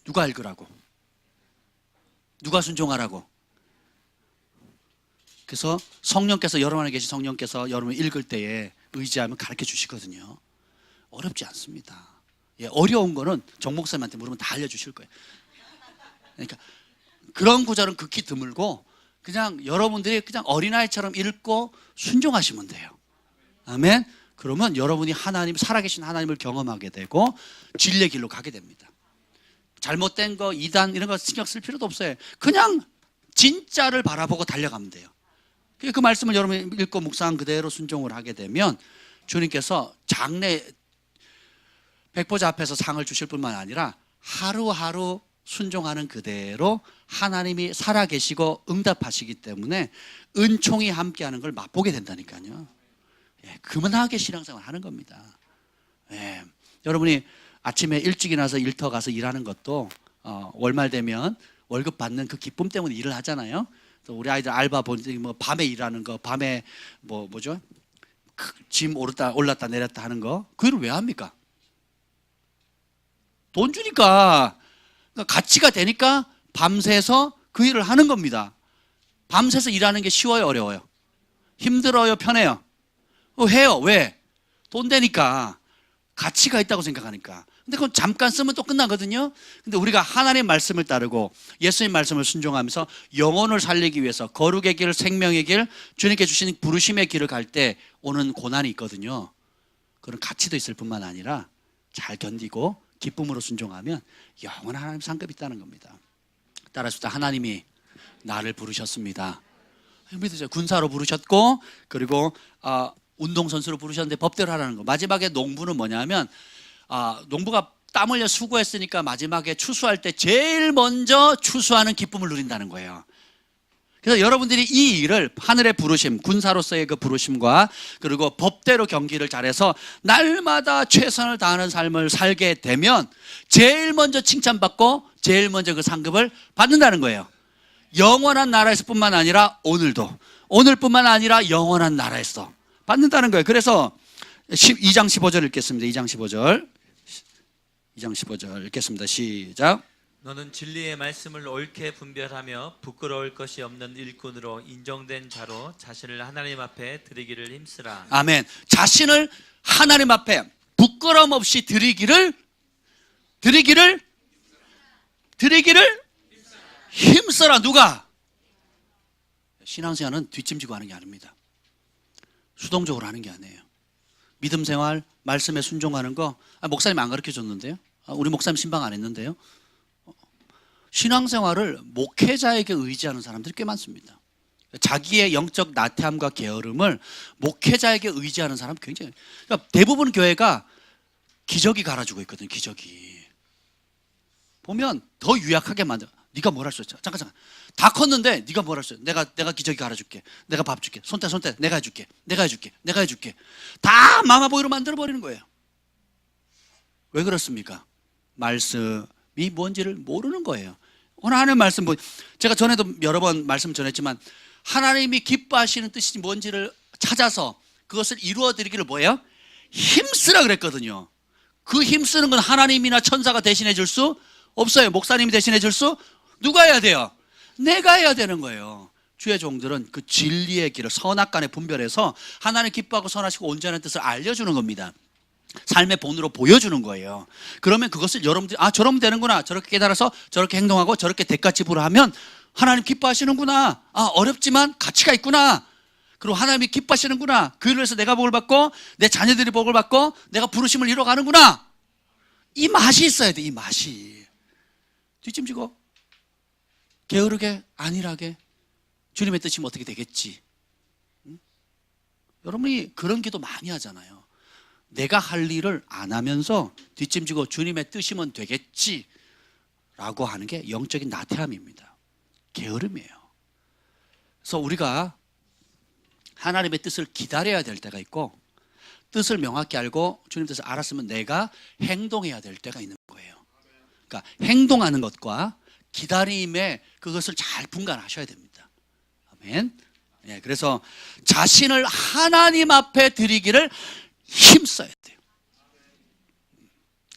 누가 읽으라고? 누가 순종하라고? 그래서 성령께서 여러분 안에 계신 성령께서 여러분이 읽을 때에 의지하면 가르쳐 주시거든요. 어렵지 않습니다. 예, 어려운 거는 정 목사님한테 물으면 다 알려주실 거예요. 그러니까 그런 구절은 극히 드물고 그냥 여러분들이 그냥 어린아이처럼 읽고 순종하시면 돼요. 아멘. 그러면 여러분이 하나님, 살아계신 하나님을 경험하게 되고 진리의 길로 가게 됩니다. 잘못된 거, 이단 이런 거 신경 쓸 필요도 없어요. 그냥 진짜를 바라보고 달려가면 돼요. 그 말씀을 여러분이 읽고 묵상한 그대로 순종을 하게 되면 주님께서 장래 백보자 앞에서 상을 주실 뿐만 아니라 하루하루 순종하는 그대로 하나님이 살아계시고 응답하시기 때문에 은총이 함께하는 걸 맛보게 된다니까요. 예, 그만하게 신앙생활 하는 겁니다. 예, 여러분이 아침에 일찍 일어나서 일터 가서 일하는 것도 월말 되면 월급 받는 그 기쁨 때문에 일을 하잖아요. 또 우리 아이들 알바 보니 뭐 밤에 일하는 거, 밤에 뭐죠? 짐 올랐다 내렸다 하는 거, 그 일을 왜 합니까? 돈 주니까, 그러니까 가치가 되니까 밤새서 그 일을 하는 겁니다. 밤새서 일하는 게 쉬워요, 어려워요? 힘들어요, 편해요? 해요. 왜? 돈 되니까, 가치가 있다고 생각하니까. 근데 그건 잠깐 쓰면 또 끝나거든요. 근데 우리가 하나님의 말씀을 따르고 예수님 말씀을 순종하면서 영혼을 살리기 위해서 거룩의 길, 생명의 길, 주님께 주신 부르심의 길을 갈 때 오는 고난이 있거든요. 그런 가치도 있을 뿐만 아니라 잘 견디고 기쁨으로 순종하면 영원한 하나님 상급이 있다는 겁니다. 따라서 하나님이 나를 부르셨습니다. 믿으세요. 군사로 부르셨고, 그리고 운동선수로 부르셨는데 법대로 하라는 거. 마지막에 농부는 뭐냐면 농부가 땀 흘려 수고했으니까 마지막에 추수할 때 제일 먼저 추수하는 기쁨을 누린다는 거예요. 그래서 여러분들이 이 일을 하늘의 부르심, 군사로서의 그 부르심과 그리고 법대로 경기를 잘해서 날마다 최선을 다하는 삶을 살게 되면 제일 먼저 칭찬받고 제일 먼저 그 상급을 받는다는 거예요. 영원한 나라에서 뿐만 아니라 오늘도, 오늘뿐만 아니라 영원한 나라에서 받는다는 거예요. 그래서 2장 15절 읽겠습니다. 2장 15절 읽겠습니다. 시작. 너는 진리의 말씀을 옳게 분별하며 부끄러울 것이 없는 일꾼으로 인정된 자로 자신을 하나님 앞에 드리기를 힘쓰라. 아멘. 자신을 하나님 앞에 부끄럼 없이 드리기를 힘써라. 누가? 신앙생활은 뒷짐지고 하는 게 아닙니다. 수동적으로 하는 게 아니에요. 믿음 생활, 말씀에 순종하는 거 목사님 안 가르쳐 줬는데요. 우리 목사님 신방 안 했는데요. 신앙생활을 목회자에게 의지하는 사람들이 꽤 많습니다. 자기의 영적 나태함과 게으름을 목회자에게 의지하는 사람 굉장히, 그러니까 대부분 교회가 기저귀 갈아주고 있거든요. 기저귀 보면 더 유약하게 만들어. 네가 뭘 할 수 있어? 잠깐 다 컸는데 네가 뭘 할 수 있어? 내가 기저귀 갈아줄게. 내가 밥 줄게. 손대 내가 해줄게. 다 마마보이로 만들어 버리는 거예요. 왜 그렇습니까? 말씀이 뭔지를 모르는 거예요. 오늘 하나님의 말씀, 제가 전에도 여러 번 말씀 전했지만 하나님이 기뻐하시는 뜻이 뭔지를 찾아서 그것을 이루어 드리기를 뭐예요? 힘쓰라 그랬거든요. 그 힘쓰는 건 하나님이나 천사가 대신해 줄 수 없어요. 목사님이 대신해 줄 수 누가 해야 돼요? 내가 해야 되는 거예요. 주의 종들은 그 진리의 길을 선악간에 분별해서 하나님 기뻐하고 선하시고 온전한 뜻을 알려주는 겁니다. 삶의 본으로 보여주는 거예요. 그러면 그것을 여러분들이 저러면 되는구나, 저렇게 깨달아서 저렇게 행동하고 저렇게 대가 지불을 하면 하나님 기뻐하시는구나, 어렵지만 가치가 있구나, 그리고 하나님이 기뻐하시는구나, 그 일을 해서 내가 복을 받고 내 자녀들이 복을 받고 내가 부르심을 이뤄가는구나, 이 맛이 있어야 돼. 이 맛이. 뒷짐지고 게으르게 안일하게 주님의 뜻이면 어떻게 되겠지? 여러분이 그런 기도 많이 하잖아요. 내가 할 일을 안 하면서 뒷짐지고 주님의 뜻이면 되겠지 라고 하는 게 영적인 나태함입니다. 게으름이에요. 그래서 우리가 하나님의 뜻을 기다려야 될 때가 있고, 뜻을 명확히 알고 주님 뜻을 알았으면 내가 행동해야 될 때가 있는 거예요. 그러니까 행동하는 것과 기다림의 그것을 잘 분간하셔야 됩니다. 아멘. 예, 그래서 자신을 하나님 앞에 드리기를 힘써야 돼요.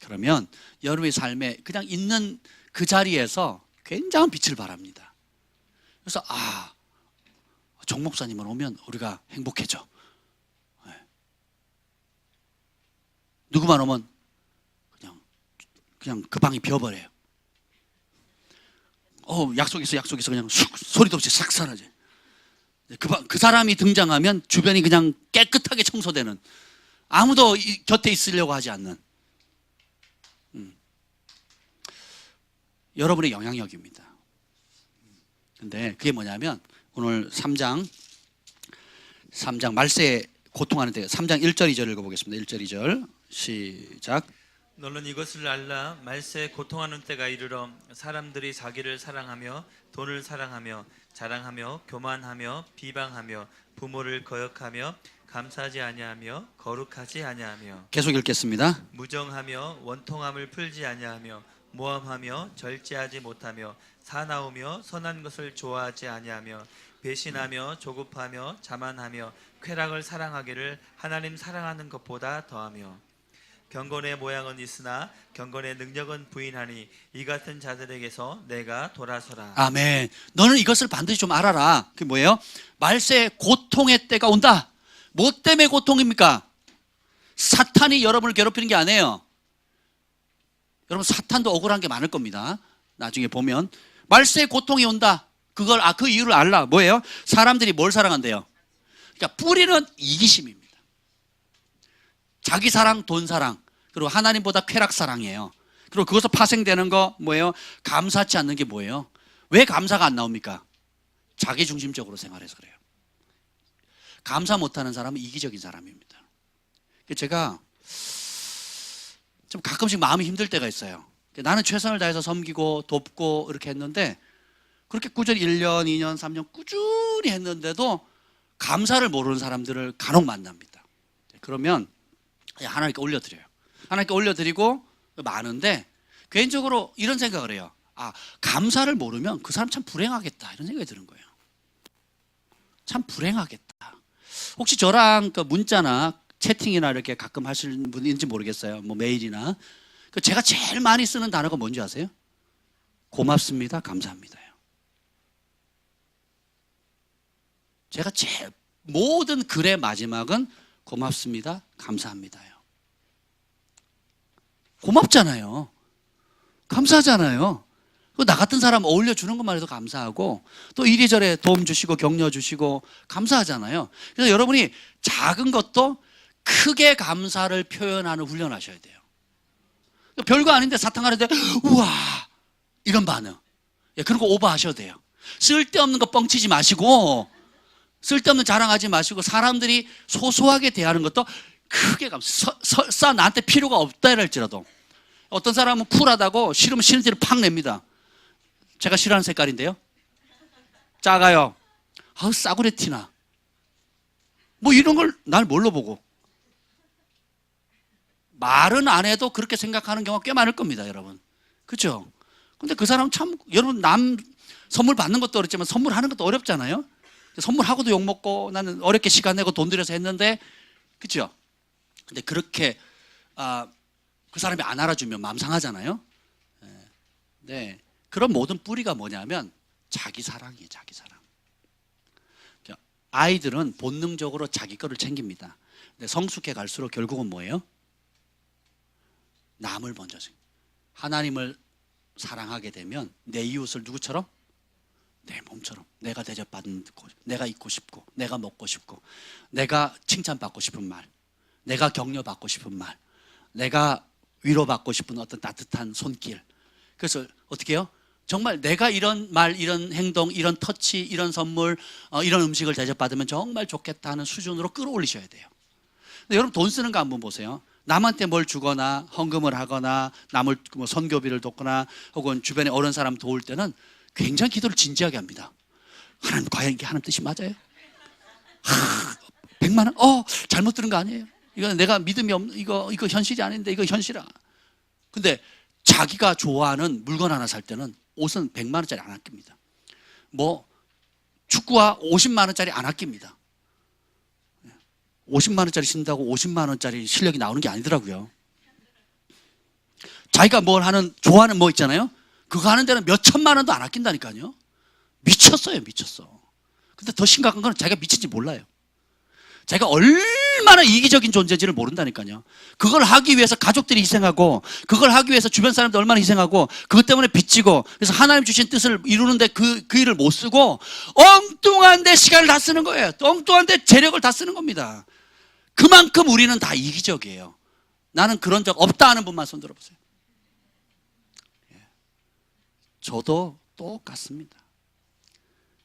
그러면 여러분의 삶에 그냥 있는 그 자리에서 굉장한 빛을 발합니다. 그래서 정 목사님은 오면 우리가 행복해져. 네. 누구만 오면 그냥 그 방이 비어버려요. 약속 있어 그냥 소리도 없이 싹 사라져. 그 사람이 등장하면 주변이 그냥 깨끗하게 청소되는, 아무도 곁에 있으려고 하지 않는 여러분의 영향력입니다. 근데 그게 뭐냐면 오늘 3장 말세에 고통하는 때 3장 1절 2절 읽어보겠습니다. 1절 2절 시작. 너는 이것을 알라. 말세에 고통하는 때가 이르러 사람들이 자기를 사랑하며 돈을 사랑하며 자랑하며 교만하며 비방하며 부모를 거역하며 감사하지 아니하며 거룩하지 아니하며 계속 읽겠습니다. 무정하며 원통함을 풀지 아니하며 모함하며 절제하지 못하며 사나우며 선한 것을 좋아하지 아니하며 배신하며 조급하며 자만하며 쾌락을 사랑하기를 하나님 사랑하는 것보다 더하며 경건의 모양은 있으나 경건의 능력은 부인하니 이 같은 자들에게서 내가 돌아서라. 아멘. 너는 이것을 반드시 좀 알아라. 그게 뭐예요? 말세 고통의 때가 온다. 뭐 때문에 고통입니까? 사탄이 여러분을 괴롭히는 게 아니에요. 여러분 사탄도 억울한 게 많을 겁니다. 나중에 보면 말세에 고통이 온다. 그 이유를 알라. 뭐예요? 사람들이 뭘 사랑한대요? 그러니까 뿌리는 이기심입니다. 자기 사랑, 돈 사랑, 그리고 하나님보다 쾌락 사랑이에요. 그리고 그것서 파생되는 거 뭐예요? 감사치 않는 게 뭐예요? 왜 감사가 안 나옵니까? 자기 중심적으로 생활해서 그래요. 감사 못하는 사람은 이기적인 사람입니다. 제가 좀 가끔씩 마음이 힘들 때가 있어요. 나는 최선을 다해서 섬기고 돕고 이렇게 했는데, 그렇게 꾸준히 1년, 2년, 3년 꾸준히 했는데도 감사를 모르는 사람들을 간혹 만납니다. 그러면 하나님께 올려드려요. 하나님께 올려드리고 많은데, 개인적으로 이런 생각을 해요. 아, 감사를 모르면 그 사람 참 불행하겠다, 이런 생각이 드는 거예요. 참 불행하겠다. 혹시 저랑 그 문자나 채팅이나 이렇게 가끔 하시는 분인지 모르겠어요. 뭐 메일이나. 제가 제일 많이 쓰는 단어가 뭔지 아세요? 고맙습니다, 감사합니다요. 제가 제일 모든 글의 마지막은 고맙습니다, 감사합니다요. 고맙잖아요. 감사하잖아요. 나 같은 사람 어울려 주는 것만 해도 감사하고, 또 이리저리 도움 주시고 격려 주시고 감사하잖아요. 그래서 여러분이 작은 것도 크게 감사를 표현하는 훈련을 하셔야 돼요. 별거 아닌데 사탕 하는데 우와 이런 반응. 그런 거 오버하셔도 돼요. 쓸데없는 거 뻥치지 마시고, 쓸데없는 자랑하지 마시고, 사람들이 소소하게 대하는 것도 크게 설사 나한테 필요가 없다 할지라도. 어떤 사람은 쿨하다고 싫으면 싫은 티를 팍 냅니다. 제가 싫어하는 색깔인데요. 작아요. 아우 싸구려 티나. 뭐 이런 걸 날 뭘로 보고. 말은 안 해도 그렇게 생각하는 경우가 꽤 많을 겁니다, 여러분. 그렇죠? 근데 그 사람 참, 여러분 남 선물 받는 것도 어렵지만 선물하는 것도 어렵잖아요. 선물하고도 욕먹고, 나는 어렵게 시간 내고 돈 들여서 했는데, 그렇죠? 근데 그렇게 그 사람이 안 알아주면 마음 상하잖아요. 네. 그런 모든 뿌리가 뭐냐면 자기 사랑이에요, 자기 사랑. 아이들은 본능적으로 자기 거를 챙깁니다. 근데 성숙해 갈수록 결국은 뭐예요? 남을 먼저 챙겨. 하나님을 사랑하게 되면 내 이웃을 누구처럼? 내 몸처럼. 내가 대접받는 곳, 내가 있고 싶고, 내가 먹고 싶고, 내가 칭찬받고 싶은 말, 내가 격려받고 싶은 말, 내가 위로받고 싶은 어떤 따뜻한 손길. 그래서 어떻게 해요? 정말 내가 이런 말, 이런 행동, 이런 터치, 이런 선물, 이런 음식을 대접받으면 정말 좋겠다 하는 수준으로 끌어올리셔야 돼요. 근데 여러분 돈 쓰는 거 한번 보세요. 남한테 뭘 주거나 헌금을 하거나 남을 뭐 선교비를 돕거나 혹은 주변에 어려운 사람 도울 때는 굉장히 기도를 진지하게 합니다. 하나님, 과연 이게 하나님 뜻이 맞아요? 100만 원? 잘못 들은 거 아니에요? 이거 내가 믿음이 없는, 이거 현실이 아닌데, 이거 현실이야. 근데 자기가 좋아하는 물건 하나 살 때는 옷은 100만 원짜리 안 아낍니다. 뭐 축구화 50만 원짜리 안 아낍니다. 50만 원짜리 신다고 50만 원짜리 실력이 나오는 게 아니더라고요. 자기가 뭘 하는, 좋아하는 뭐 있잖아요. 그거 하는 데는 몇 천만 원도 안 아낀다니까요. 미쳤어요, 미쳤어. 근데 더 심각한 건 자기가 미친지 몰라요. 자기가 얼마나 이기적인 존재인지를 모른다니까요. 그걸 하기 위해서 가족들이 희생하고, 그걸 하기 위해서 주변 사람들 얼마나 희생하고, 그것 때문에 빚지고, 그래서 하나님 주신 뜻을 이루는데 그 일을 못 쓰고 엉뚱한 데 시간을 다 쓰는 거예요. 엉뚱한 데 재력을 다 쓰는 겁니다. 그만큼 우리는 다 이기적이에요. 나는 그런 적 없다 하는 분만 손 들어보세요. 저도 똑같습니다.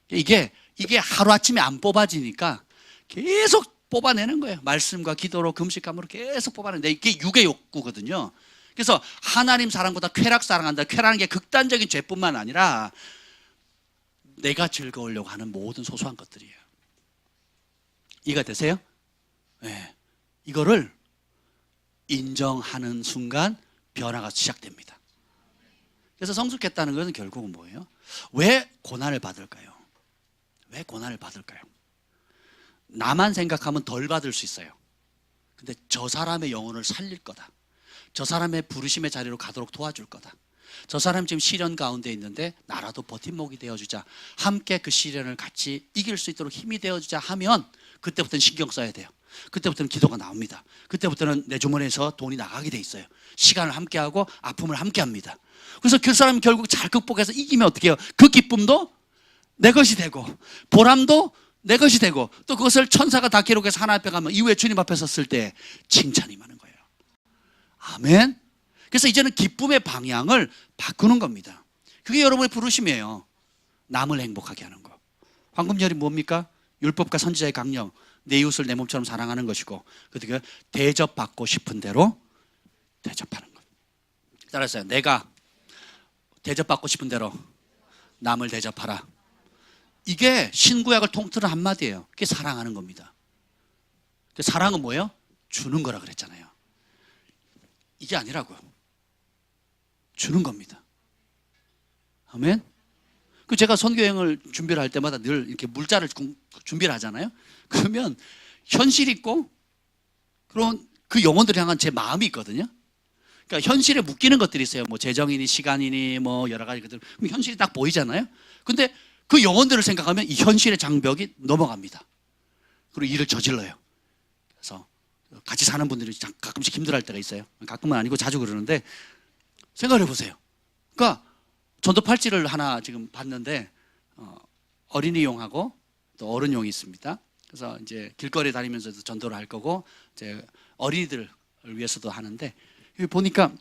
이게 하루아침에 안 뽑아지니까 계속 뽑아내는 거예요. 말씀과 기도로 금식함으로 계속 뽑아내는데, 이게 육의 욕구거든요. 그래서 하나님 사랑보다 쾌락 사랑한다. 쾌락하는 게 극단적인 죄뿐만 아니라 내가 즐거우려고 하는 모든 소소한 것들이에요. 이해가 되세요? 네. 이거를 인정하는 순간 변화가 시작됩니다. 그래서 성숙했다는 것은 결국은 뭐예요? 왜 고난을 받을까요? 왜 고난을 받을까요? 나만 생각하면 덜 받을 수 있어요. 근데 저 사람의 영혼을 살릴 거다. 저 사람의 부르심의 자리로 가도록 도와줄 거다. 저 사람 지금 시련 가운데 있는데 나라도 버팀목이 되어주자. 함께 그 시련을 같이 이길 수 있도록 힘이 되어주자 하면 그때부터는 신경 써야 돼요. 그때부터는 기도가 나옵니다. 그때부터는 내 주머니에서 돈이 나가게 돼 있어요. 시간을 함께하고 아픔을 함께합니다. 그래서 그 사람이 결국 잘 극복해서 이기면 어떻게 해요? 그 기쁨도 내 것이 되고 보람도 내 것이 되고 또 그것을 천사가 다 기록해서 하나님 앞에 가면 이후에 주님 앞에 섰을 때 칭찬이 많은 거예요. 아멘. 그래서 이제는 기쁨의 방향을 바꾸는 겁니다. 그게 여러분의 부르심이에요. 남을 행복하게 하는 거. 황금절이 뭡니까? 율법과 선지자의 강령, 내 이웃을 내 몸처럼 사랑하는 것이고, 그게 대접받고 싶은 대로 대접하는 것. 따라서요. 내가 대접받고 싶은 대로 남을 대접하라. 이게 신구약을 통틀은 한마디예요. 그게 사랑하는 겁니다. 사랑은 뭐예요? 주는 거라 그랬잖아요. 이게 아니라고요. 주는 겁니다. 아멘. 그 제가 선교여행을 준비를 할 때마다 늘 이렇게 물자를 준비를 하잖아요. 그러면 현실 있고 그런 그 영혼들을 향한 제 마음이 있거든요. 그러니까 현실에 묶이는 것들이 있어요. 뭐 재정이니 시간이니 뭐 여러 가지 것들. 그럼 현실이 딱 보이잖아요. 근데 그 영혼들을 생각하면 이 현실의 장벽이 넘어갑니다. 그리고 일을 저질러요. 그래서 같이 사는 분들이 가끔씩 힘들어할 때가 있어요. 가끔은 아니고 자주 그러는데 생각을 해보세요. 그러니까 전도 팔찌를 하나 지금 봤는데 어린이용하고 또 어른용이 있습니다. 그래서 이제 길거리 다니면서도 전도를 할 거고 이제 어린이들을 위해서도 하는데 여기 보니까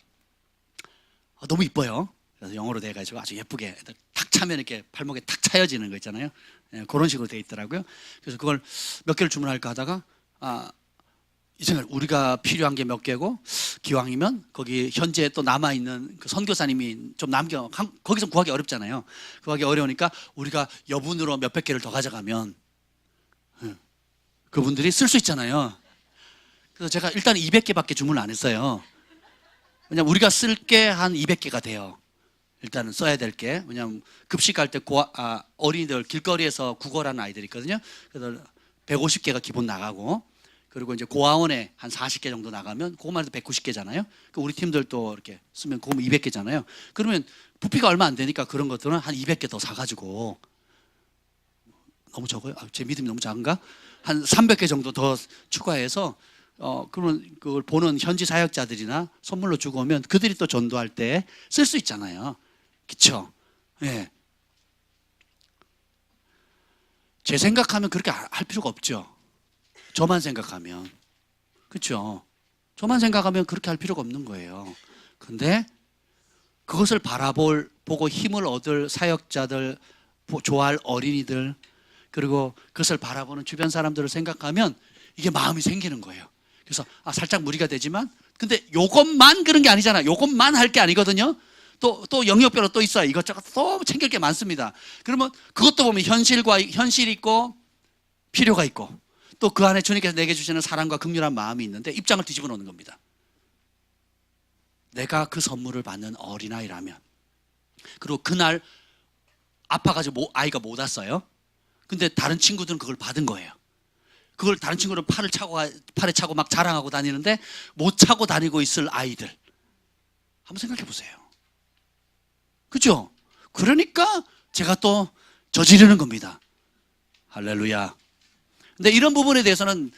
너무 이뻐요. 그래서 영어로 돼가지고 아주 예쁘게 탁 차면 이렇게 팔목에 탁 차여지는 거 있잖아요. 그런 식으로 돼 있더라고요. 그래서 그걸 몇 개를 주문할까 하다가 이 생각, 우리가 필요한 게 몇 개고 기왕이면 거기 현재 또 남아있는 그 선교사님이 좀 거기서 구하기 어렵잖아요. 구하기 어려우니까 우리가 여분으로 몇백 개를 더 가져가면 그분들이 쓸 수 있잖아요. 그래서 제가 일단 200개밖에 주문을 안 했어요. 왜냐면 우리가 쓸 게 한 200개가 돼요. 일단은 써야 될 게. 왜냐면 급식 갈 때 어린이들 길거리에서 구걸하는 아이들이 있거든요. 그래서 150개가 기본 나가고, 그리고 이제 고아원에 한 40개 정도 나가면 그것만 해도 190개잖아요. 우리 팀들 또 이렇게 쓰면 그거면 200개잖아요. 그러면 부피가 얼마 안 되니까 그런 것들은 한 200개 더 사가지고, 너무 적어요? 제 믿음이 너무 작은가? 한 300개 정도 더 추가해서 그러면 그걸 보는 현지 사역자들이나 선물로 주고 오면 그들이 또 전도할 때 쓸 수 있잖아요. 그렇죠? 예. 제 생각하면 그렇게 할 필요가 없죠. 저만 생각하면. 그렇죠? 저만 생각하면 그렇게 할 필요가 없는 거예요. 근데 그것을 보고 힘을 얻을 사역자들, 좋아할 어린이들, 그리고 그것을 바라보는 주변 사람들을 생각하면 이게 마음이 생기는 거예요. 그래서 살짝 무리가 되지만, 근데 요것만 그런 게 아니잖아. 요것만 할 게 아니거든요. 또 영역별로 또 있어요. 이것저것 또 챙길 게 많습니다. 그러면 그것도 보면 현실이 있고 필요가 있고 또 그 안에 주님께서 내게 주시는 사랑과 긍휼한 마음이 있는데 입장을 뒤집어 놓는 겁니다. 내가 그 선물을 받는 어린아이라면, 그리고 그날 아파가지고 아이가 못 왔어요. 근데 다른 친구들은 그걸 받은 거예요. 그걸 다른 친구는 팔에 차고 막 자랑하고 다니는데 못 차고 다니고 있을 아이들 한번 생각해 보세요. 그죠? 그러니까 제가 또 저지르는 겁니다. 할렐루야. 근데 이런 부분에 대해서는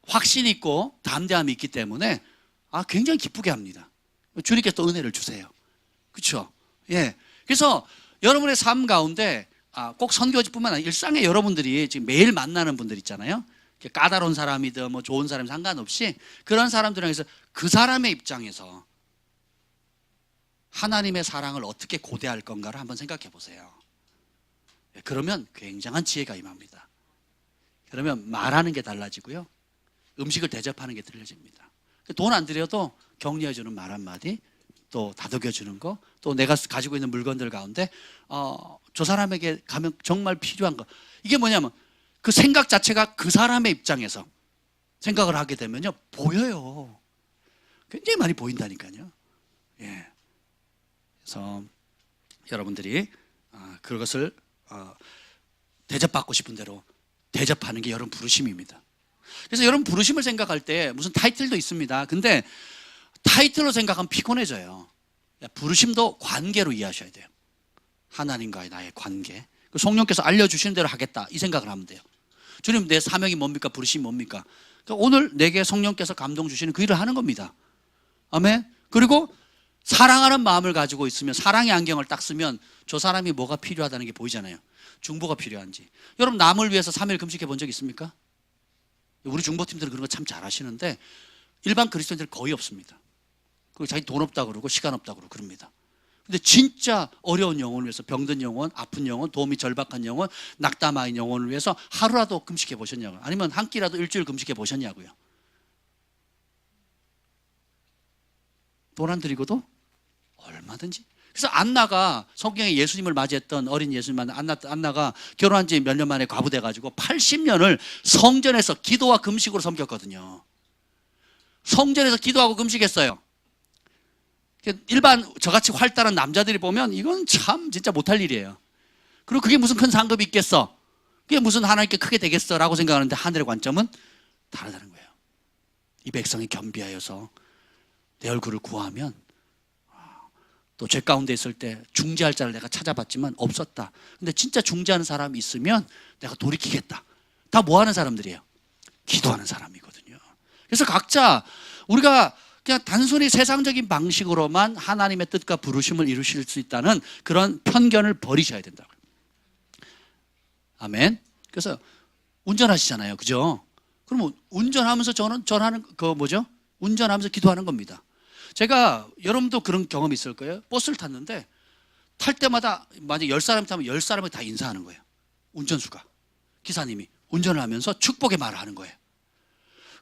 확신이 있고 담대함이 있기 때문에 굉장히 기쁘게 합니다. 주님께서 또 은혜를 주세요. 그렇죠? 예. 그래서 여러분의 삶 가운데 꼭 선교지뿐만 아니라 일상에 여러분들이 지금 매일 만나는 분들 있잖아요. 까다로운 사람이든 뭐 좋은 사람 상관없이 그런 사람들에게서 그 사람의 입장에서 하나님의 사랑을 어떻게 고대할 건가를 한번 생각해 보세요. 그러면 굉장한 지혜가 임합니다. 그러면 말하는 게 달라지고요. 음식을 대접하는 게 달라집니다. 돈 안 들여도 격려해 주는 말 한마디, 또 다독여 주는 거, 또 내가 가지고 있는 물건들 가운데 저 사람에게 가면 정말 필요한 거. 이게 뭐냐면 그 생각 자체가 그 사람의 입장에서 생각을 하게 되면요, 보여요. 굉장히 많이 보인다니까요. 예. 그래서 여러분들이 그것을 대접받고 싶은 대로 대접하는 게 여러분 부르심입니다. 그래서 여러분 부르심을 생각할 때 무슨 타이틀도 있습니다. 근데 타이틀로 생각하면 피곤해져요. 부르심도 관계로 이해하셔야 돼요. 하나님과의 나의 관계. 성령께서 알려주시는 대로 하겠다, 이 생각을 하면 돼요. 주님, 내 사명이 뭡니까? 부르심이 뭡니까? 그러니까 오늘 내게 성령께서 감동 주시는 그 일을 하는 겁니다. 아멘. 그리고 사랑하는 마음을 가지고 있으면, 사랑의 안경을 딱 쓰면 저 사람이 뭐가 필요하다는 게 보이잖아요. 중보가 필요한지. 여러분, 남을 위해서 3일 금식해 본 적 있습니까? 우리 중보팀들은 그런 거 참 잘하시는데 일반 그리스도인들은 거의 없습니다. 그리고 자기 돈 없다고 그러고 시간 없다고 그러고 그럽니다. 근데 진짜 어려운 영혼을 위해서, 병든 영혼, 아픈 영혼, 도움이 절박한 영혼, 낙담한 영혼을 위해서 하루라도 금식해 보셨냐고요? 아니면 한 끼라도 일주일 금식해 보셨냐고요? 돈 안 드리고도 얼마든지. 그래서 안나가, 성경에 예수님을 맞이했던 어린 예수님 안나가 결혼한 지 몇 년 만에 과부돼가지고 80년을 성전에서 기도와 금식으로 섬겼거든요. 성전에서 기도하고 금식했어요. 일반 저같이 활달한 남자들이 보면 이건 참 진짜 못할 일이에요. 그리고 그게 무슨 큰 상급이 있겠어, 그게 무슨 하나님께 크게 되겠어 라고 생각하는데 하늘의 관점은 다르다는 거예요. 이 백성이 겸비하여서 내 얼굴을 구하면, 또 죄 가운데 있을 때 중재할 자를 내가 찾아봤지만 없었다. 근데 진짜 중재하는 사람이 있으면 내가 돌이키겠다. 다 뭐 하는 사람들이에요? 기도하는 사람이거든요. 그래서 각자 우리가 그냥 단순히 세상적인 방식으로만 하나님의 뜻과 부르심을 이루실 수 있다는 그런 편견을 버리셔야 된다고요. 아멘. 그래서 운전하시잖아요, 그죠? 그러면 운전하면서 전하는 그 뭐죠? 운전하면서 기도하는 겁니다. 제가, 여러분도 그런 경험이 있을 거예요. 버스를 탔는데 탈 때마다 만약 10사람이 타면 10사람이 다 인사하는 거예요. 운전수가, 기사님이 운전을 하면서 축복의 말을 하는 거예요.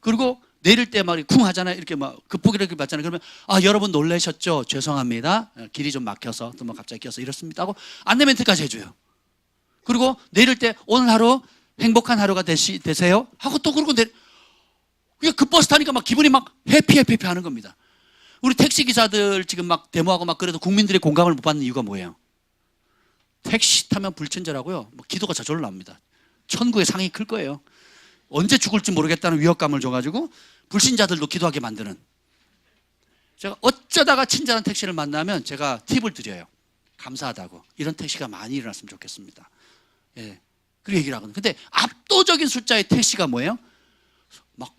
그리고 내릴 때 막 쿵 하잖아요. 이렇게 막 극복이를 받잖아요. 그러면 여러분 놀라셨죠? 죄송합니다. 길이 좀 막혀서, 또 뭐 갑자기 껴서 이렇습니다 하고 안내 멘트까지 해줘요. 그리고 내릴 때 오늘 하루 행복한 하루가 되세요 하고 또 그러고 그 버스 타니까 막 기분이 막 해피 하는 겁니다. 우리 택시 기사들 지금 막 데모하고 막 그래도 국민들의 공감을 못 받는 이유가 뭐예요? 택시 타면 불친절하고요, 뭐 기도가 저절로 납니다. 천국의 상이 클 거예요. 언제 죽을지 모르겠다는 위협감을 줘가지고 불신자들도 기도하게 만드는. 제가 어쩌다가 친절한 택시를 만나면 제가 팁을 드려요. 감사하다고. 이런 택시가 많이 일어났으면 좋겠습니다. 예, 그렇게 얘기를 하거든요. 근데 압도적인 숫자의 택시가 뭐예요? 막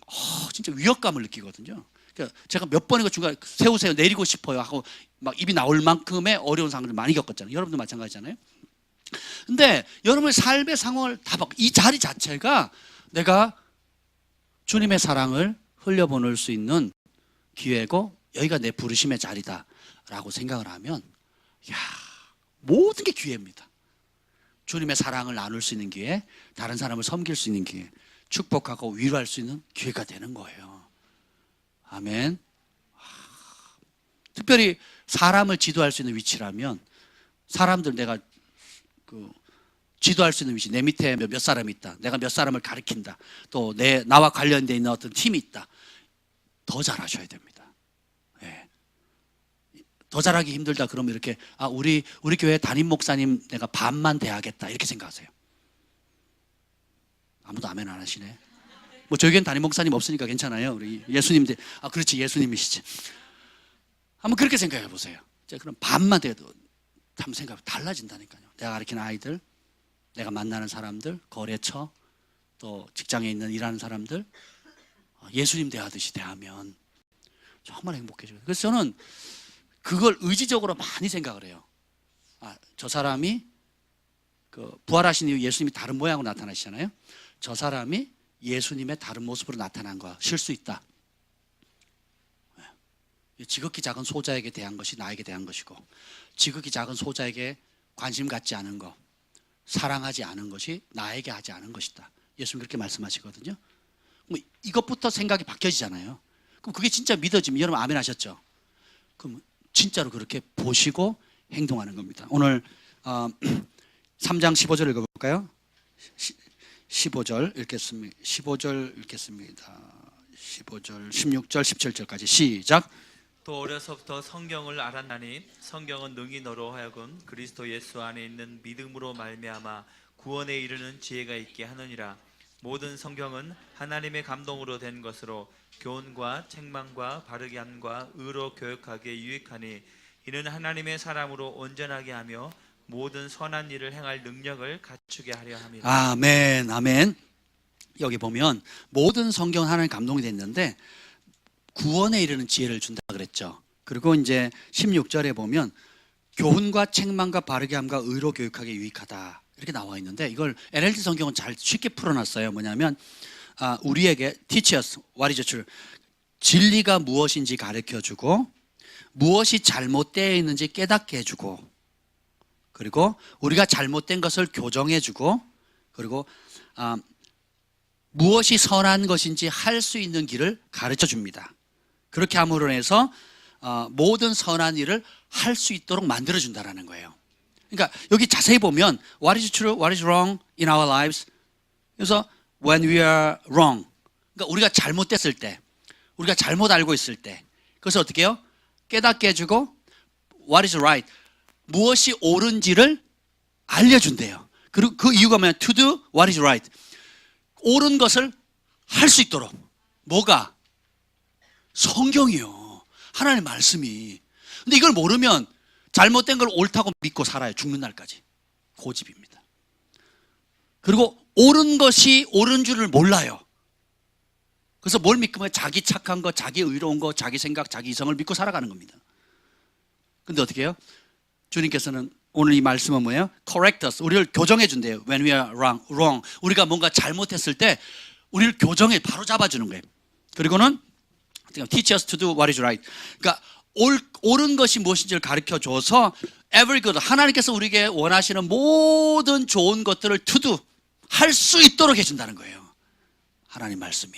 진짜 위협감을 느끼거든요. 그러니까 제가 몇 번이고 중간에 세우세요, 내리고 싶어요 하고 막 입이 나올 만큼의 어려운 상황을 많이 겪었잖아요. 여러분도 마찬가지잖아요. 근데 여러분의 삶의 상황을 다 바꿔. 이 자리 자체가 내가 주님의 사랑을 흘려보낼 수 있는 기회고, 여기가 내 부르심의 자리다라고 생각을 하면, 모든 게 기회입니다. 주님의 사랑을 나눌 수 있는 기회, 다른 사람을 섬길 수 있는 기회, 축복하고 위로할 수 있는 기회가 되는 거예요. 아멘. 특별히 사람을 지도할 수 있는 위치라면, 사람들 내가 지도할 수 있는 위치, 내 밑에 몇 사람이 있다, 내가 몇 사람을 가르친다, 또 나와 관련되어 있는 어떤 팀이 있다, 더 잘하셔야 됩니다. 네. 더 잘하기 힘들다 그러면 이렇게 우리 교회 담임 목사님 내가 반만 대하겠다 이렇게 생각하세요. 아무도 아멘 안 하시네. 뭐 저희 교회는 담임 목사님 없으니까 괜찮아요. 우리 예수님 그렇지, 예수님이시지. 한번 그렇게 생각해 보세요. 그럼 반만 돼도 한번 생각해 달라진다니까요. 내가 가르치는 아이들, 내가 만나는 사람들, 거래처, 또 직장에 있는 일하는 사람들, 예수님 대하듯이 대하면 정말 행복해져요. 그래서 저는 그걸 의지적으로 많이 생각을 해요. 저 사람이 부활하신 이후 예수님이 다른 모양으로 나타나시잖아요. 저 사람이 예수님의 다른 모습으로 나타난 것일 수 있다. 지극히 작은 소자에게 대한 것이 나에게 대한 것이고, 지극히 작은 소자에게 관심 갖지 않은 것, 사랑하지 않은 것이 나에게 하지 않은 것이다. 예수님 그렇게 말씀하시거든요. 이것부터 생각이 바뀌어지잖아요. 그럼 그게 진짜 믿어지면, 여러분 아멘 하셨죠? 그럼 진짜로 그렇게 보시고 행동하는 겁니다. 오늘 3장 15절 읽어볼까요? 15절 읽겠습니다. 15절 읽겠습니다. 15절, 16절, 17절까지 시작. 또 어려서부터 성경을 알았나니 성경은 능히 너로 하여금 그리스도 예수 안에 있는 믿음으로 말미암아 구원에 이르는 지혜가 있게 하느니라. 모든 성경은 하나님의 감동으로 된 것으로 교훈과 책망과 바르게 함과 의로 교육하기에 유익하니 이는 하나님의 사람으로 온전하게 하며 모든 선한 일을 행할 능력을 갖추게 하려 함이라. 아멘, 아멘. 여기 보면 모든 성경은 하나님 감동이 됐는데 구원에 이르는 지혜를 준다 그랬죠. 그리고 이제 16절에 보면 교훈과 책망과 바르게 함과 의로 교육하기에 유익하다 이렇게 나와 있는데, 이걸 NLT 성경은 잘 쉽게 풀어놨어요. 뭐냐면 우리에게 teach us what is true, 진리가 무엇인지 가르쳐주고 무엇이 잘못되어 있는지 깨닫게 해주고, 그리고 우리가 잘못된 것을 교정해주고, 그리고 무엇이 선한 것인지 할 수 있는 길을 가르쳐 줍니다. 그렇게 함으로 해서 모든 선한 일을 할 수 있도록 만들어 준다는 거예요. 그러니까 여기 자세히 보면 what is true, what is wrong in our lives. 그래서 when we are wrong, 그러니까 우리가 잘못됐을 때, 우리가 잘못 알고 있을 때, 그래서 어떻게 해요? 깨닫게 해주고 what is right, 무엇이 옳은지를 알려준대요. 그리고 그 이유가 뭐냐? to do what is right, 옳은 것을 할 수 있도록. 뭐가? 성경이요, 하나님의 말씀이. 근데 이걸 모르면 잘못된 걸 옳다고 믿고 살아요. 죽는 날까지. 고집입니다. 그리고 옳은 것이 옳은 줄을 몰라요. 그래서 뭘 믿고 면 자기 착한 거, 자기 의로운 거, 자기 생각, 자기 이성을 믿고 살아가는 겁니다. 근데 어떻게 해요? 주님께서는 오늘 이 말씀은 뭐예요? correct us, 우리를 교정해 준대요. when we are wrong, 우리가 뭔가 잘못했을 때 우리를 교정해, 바로 잡아주는 거예요. 그리고는 teach us to do what is right, 그러니까 옳은 것이 무엇인지를 가르쳐줘서 every good, 하나님께서 우리에게 원하시는 모든 좋은 것들을 to do, 할 수 있도록 해준다는 거예요. 하나님 말씀이.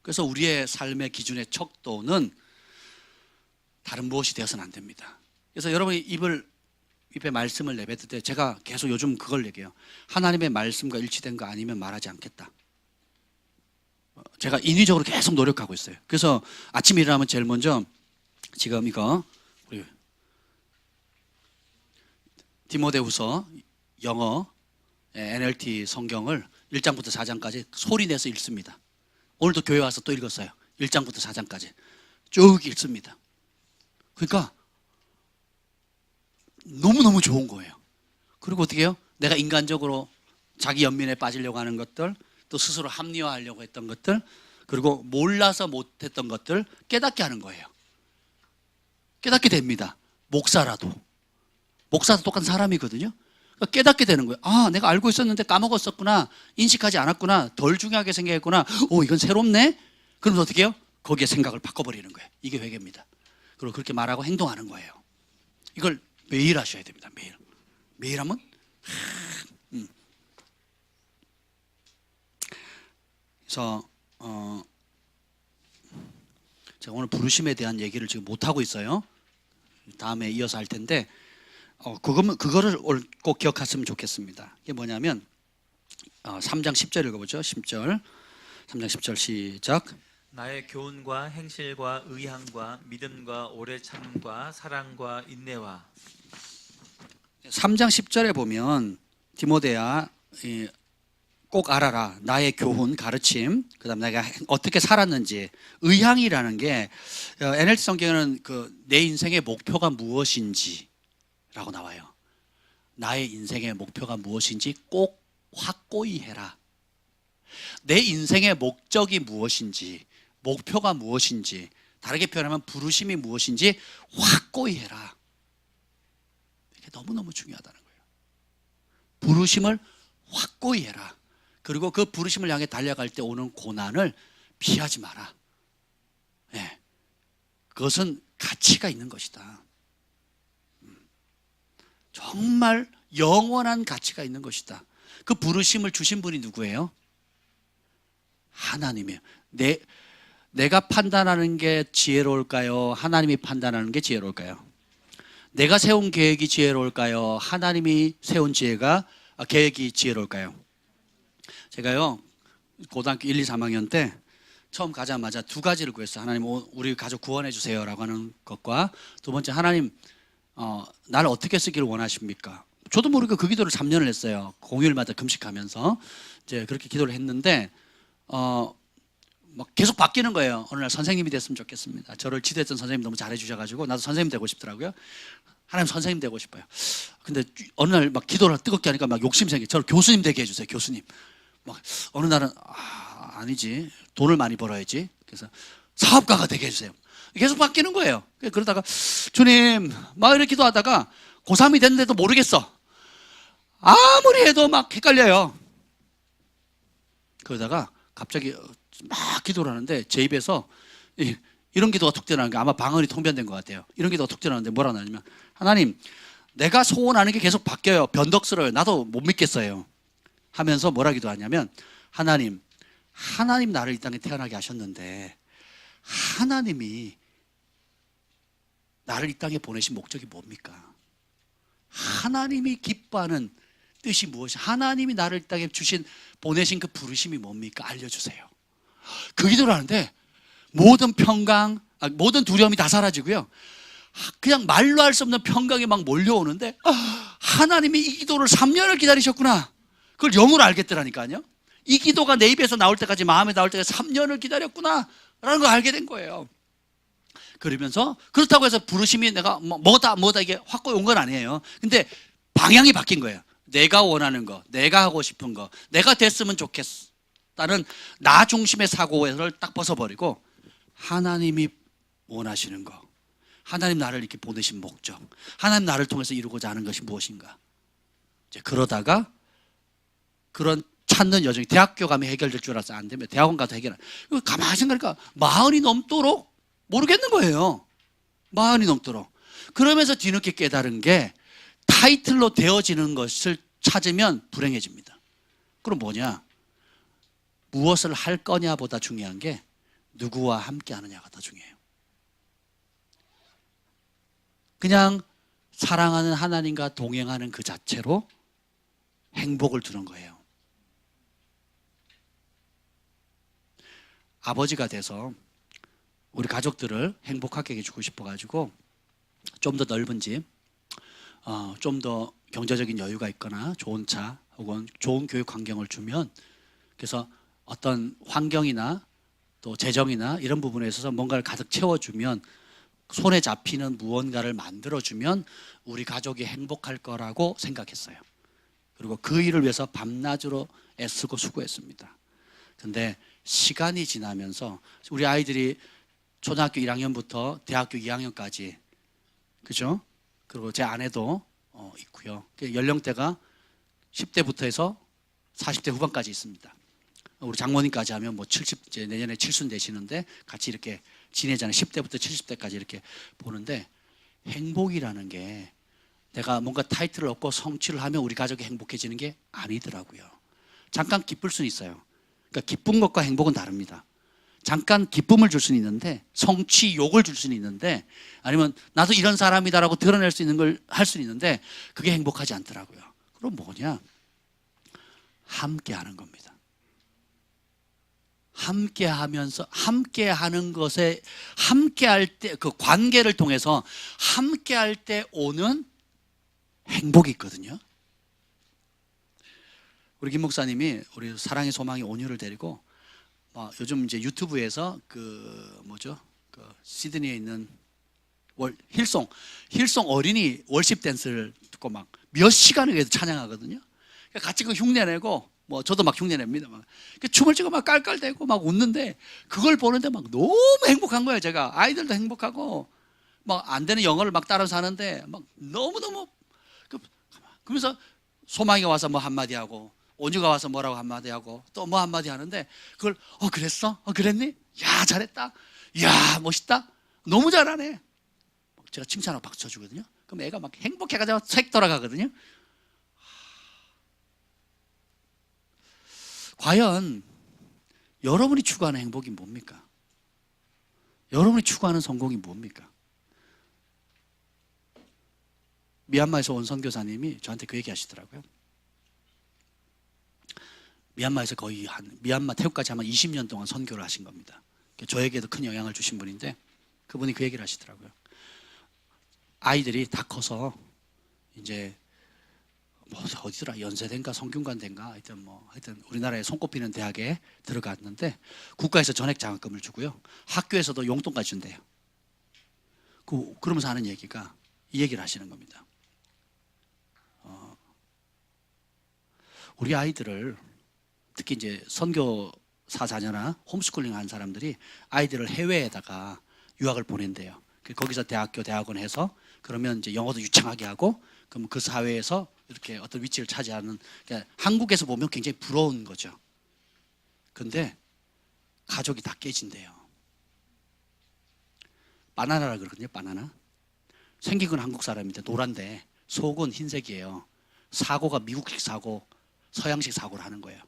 그래서 우리의 삶의 기준의 척도는 다른 무엇이 되어서는 안 됩니다. 그래서 여러분이 입에 말씀을 내뱉을 때 제가 계속 요즘 그걸 얘기해요. 하나님의 말씀과 일치된 거 아니면 말하지 않겠다. 제가 인위적으로 계속 노력하고 있어요. 그래서 아침에 일어나면 제일 먼저 지금 이거 우리 디모데후서 영어 NLT 성경을 1장부터 4장까지 소리 내서 읽습니다. 오늘도 교회 와서 또 읽었어요. 1장부터 4장까지 쭉 읽습니다. 그러니까 너무너무 좋은 거예요. 그리고 어떻게 해요? 내가 인간적으로 자기 연민에 빠지려고 하는 것들, 또 스스로 합리화하려고 했던 것들, 그리고 몰라서 못했던 것들 깨닫게 하는 거예요. 깨닫게 됩니다. 목사도 똑같은 사람이거든요. 그러니까 깨닫게 되는 거예요. 아, 내가 알고 있었는데 까먹었었구나, 인식하지 않았구나, 덜 중요하게 생각했구나, 이건 새롭네. 그러면 어떻게 해요? 거기에 생각을 바꿔버리는 거예요. 이게 회개입니다. 그리고 그렇게 말하고 행동하는 거예요. 이걸 매일 하셔야 됩니다. 매일 하면 그래서 제가 오늘 부르심에 대한 얘기를 지금 못 하고 있어요. 다음에 이어서 할 텐데 그거를 꼭 기억하시면 좋겠습니다. 이게 뭐냐면 3장 10절 읽어보죠. 10절 3장 10절 시작. 나의 교훈과 행실과 의향과 믿음과 오래 참음과 사랑과 인내와. 3장 10절에 보면 디모데야 꼭 알아라. 나의 교훈, 가르침, 그다음 내가 어떻게 살았는지. 의향이라는 게 NLT 성경에는 내 인생의 목표가 무엇인지라고 나와요. 나의 인생의 목표가 무엇인지 꼭 확고히 해라. 내 인생의 목적이 무엇인지, 목표가 무엇인지, 다르게 표현하면 부르심이 무엇인지 확고히 해라. 이게 너무너무 중요하다는 거예요. 부르심을 확고히 해라. 그리고 그 부르심을 향해 달려갈 때 오는 고난을 피하지 마라. 네. 그것은 가치가 있는 것이다. 정말 영원한 가치가 있는 것이다. 그 부르심을 주신 분이 누구예요? 하나님이에요. 내가 판단하는 게 지혜로울까요? 하나님이 판단하는 게 지혜로울까요? 내가 세운 계획이 지혜로울까요? 하나님이 세운 계획이 지혜로울까요? 제가요 고등학교 1, 2, 3학년 때 처음 가자마자 두 가지를 구했어요. 하나님, 우리 가족 구원해 주세요 라고 하는 것과, 두 번째, 하나님 나를 어떻게 쓰기를 원하십니까? 저도 모르게 그 기도를 3년을 했어요. 공휴일마다 금식하면서 이제 그렇게 기도를 했는데 막 계속 바뀌는 거예요. 어느 날 선생님이 됐으면 좋겠습니다. 저를 지도했던 선생님이 너무 잘해 주셔가지고 나도 선생님 되고 싶더라고요. 하나님, 선생님 되고 싶어요. 근데 어느 날 막 기도를 뜨겁게 하니까 막 욕심 생겨. 저를 교수님 되게 해주세요. 교수님. 막 어느 날은 아니지, 돈을 많이 벌어야지. 그래서 사업가가 되게 해주세요. 계속 바뀌는 거예요. 그러다가 주님 막 이렇게 기도하다가 고3이 됐는데도 모르겠어. 아무리 해도 막 헷갈려요. 그러다가 갑자기 막 기도를 하는데 제 입에서 이런 기도가 툭 튀어나오는 게 아마 방언이 통변된 것 같아요. 이런 기도가 툭 튀어나오는데 뭐라 하냐면 하나님 내가 소원하는 게 계속 바뀌어요. 변덕스러워요. 나도 못 믿겠어요. 하면서 뭐라 기도하냐면 하나님 나를 이 땅에 태어나게 하셨는데 하나님이 나를 이 땅에 보내신 목적이 뭡니까? 하나님이 기뻐하는 뜻이 무엇이? 하나님이 나를 이 땅에 보내신 그 부르심이 뭡니까? 알려주세요. 그 기도를 하는데 모든 평강, 모든 두려움이 다 사라지고요. 그냥 말로 할 수 없는 평강이 막 몰려오는데 하나님이 이 기도를 3년을 기다리셨구나. 그걸 영으로 알겠더라니까요. 이 기도가 내 입에서 나올 때까지, 마음에 나올 때까지 3년을 기다렸구나 라는 걸 알게 된 거예요. 그러면서 그렇다고 해서 부르심이 내가 뭐다 이게 확고히 온 건 아니에요. 근데 방향이 바뀐 거예요. 내가 원하는 거, 내가 하고 싶은 거, 내가 됐으면 좋겠다는 나 중심의 사고를 딱 벗어버리고 하나님이 원하시는 거, 하나님 나를 이렇게 보내신 목적, 하나님 나를 통해서 이루고자 하는 것이 무엇인가. 이제 그러다가 그런 찾는 여정이 대학교 가면 해결될 줄 알았어. 안 되면 대학원 가서 가만히 생각하니까 마흔이 넘도록 모르겠는 거예요. 마흔이 넘도록. 그러면서 뒤늦게 깨달은 게 타이틀로 되어지는 것을 찾으면 불행해집니다. 그럼 뭐냐? 무엇을 할 거냐보다 중요한 게 누구와 함께 하느냐가 더 중요해요. 그냥 사랑하는 하나님과 동행하는 그 자체로 행복을 주는 거예요. 아버지가 돼서 우리 가족들을 행복하게 해주고 싶어가지고 좀 더 넓은 집, 좀 더 경제적인 여유가 있거나 좋은 차 혹은 좋은 교육 환경을 주면, 그래서 어떤 환경이나 또 재정이나 이런 부분에 있어서 뭔가를 가득 채워주면, 손에 잡히는 무언가를 만들어주면 우리 가족이 행복할 거라고 생각했어요. 그리고 그 일을 위해서 밤낮으로 애쓰고 수고했습니다. 근데 시간이 지나면서 우리 아이들이 초등학교 1학년부터 대학교 2학년까지, 그죠? 그리고 제 아내도 있고요. 연령대가 10대부터 해서 40대 후반까지 있습니다. 우리 장모님까지 하면 뭐 70, 이제 내년에 70 되시는데 같이 이렇게 지내잖아요. 10대부터 70대까지 이렇게 보는데, 행복이라는 게 내가 뭔가 타이틀을 얻고 성취를 하면 우리 가족이 행복해지는 게 아니더라고요. 잠깐 기쁠 수는 있어요. 그러니까 기쁜 것과 행복은 다릅니다. 잠깐 기쁨을 줄 수는 있는데, 성취욕을 줄 수는 있는데, 아니면 나도 이런 사람이다라고 드러낼 수 있는 걸 할 수는 있는데, 그게 행복하지 않더라고요. 그럼 뭐냐? 함께 하는 겁니다. 함께 하면서, 함께 하는 것에, 함께 할 때, 그 관계를 통해서 함께 할 때 오는 행복이 있거든요. 우리 김 목사님이 우리 사랑의 소망의 온유를 데리고 요즘 이제 유튜브에서 그 시드니에 있는 힐송 어린이 월십 댄스를 듣고 막 몇 시간을 위해서 찬양하거든요. 같이 그 흉내내고, 저도 막 흉내냅니다. 막 춤을 추고 막 깔깔대고 막 웃는데, 그걸 보는데 막 너무 행복한 거예요. 제가 아이들도 행복하고, 막 안 되는 영어를 막 따라서 하는데 막 너무 그러면서 소망이가 와서 뭐 한마디 하고, 온유가 와서 뭐라고 한마디 하고, 또 뭐 한마디 하는데, 그걸 그랬어? 그랬니? 야 잘했다. 야 멋있다. 너무 잘하네. 제가 칭찬하고 박수 쳐주거든요. 그럼 애가 막 행복해가지고 색 돌아가거든요. 과연 여러분이 추구하는 행복이 뭡니까? 여러분이 추구하는 성공이 뭡니까? 미얀마에서 온 선교사님이 저한테 그 얘기 하시더라고요. 미얀마에서 미얀마 태국까지 아마 20년 동안 선교를 하신 겁니다. 저에게도 큰 영향을 주신 분인데, 그분이 그 얘기를 하시더라고요. 아이들이 다 커서 이제 어디더라, 연세대인가 성균관대인가 하여튼 우리나라에 손꼽히는 대학에 들어갔는데, 국가에서 전액 장학금을 주고요, 학교에서도 용돈까지 준대요. 그러면서 하는 얘기가 이 얘기를 하시는 겁니다. 우리 아이들을, 특히 이제 선교사 자녀나 홈스쿨링 한 사람들이 아이들을 해외에다가 유학을 보낸대요. 거기서 대학원 해서 그러면 이제 영어도 유창하게 하고 그럼 그 사회에서 이렇게 어떤 위치를 차지하는, 그러니까 한국에서 보면 굉장히 부러운 거죠. 근데 가족이 다 깨진대요. 바나나라 그러거든요. 바나나. 생긴 건 한국 사람인데 노란데 속은 흰색이에요. 사고가 미국식 사고, 서양식 사고를 하는 거예요.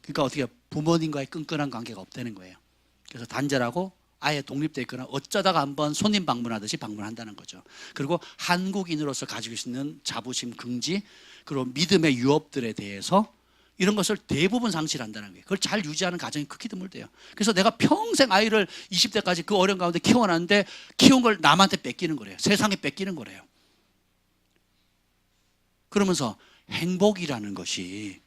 그러니까 어떻게 부모님과의 끈끈한 관계가 없다는 거예요. 그래서 단절하고 아예 독립되어 있거나 어쩌다가 한번 손님 방문하듯이 방문한다는 거죠. 그리고 한국인으로서 가지고 있는 자부심, 긍지, 그리고 믿음의 유업들에 대해서 이런 것을 대부분 상실한다는 거예요. 그걸 잘 유지하는 가정이 극히 드물대요. 그래서 내가 평생 아이를 20대까지 그 어려운 가운데 키워놨는데 키운 걸 남한테 뺏기는 거래요. 세상에 뺏기는 거래요. 그러면서 행복이라는 것이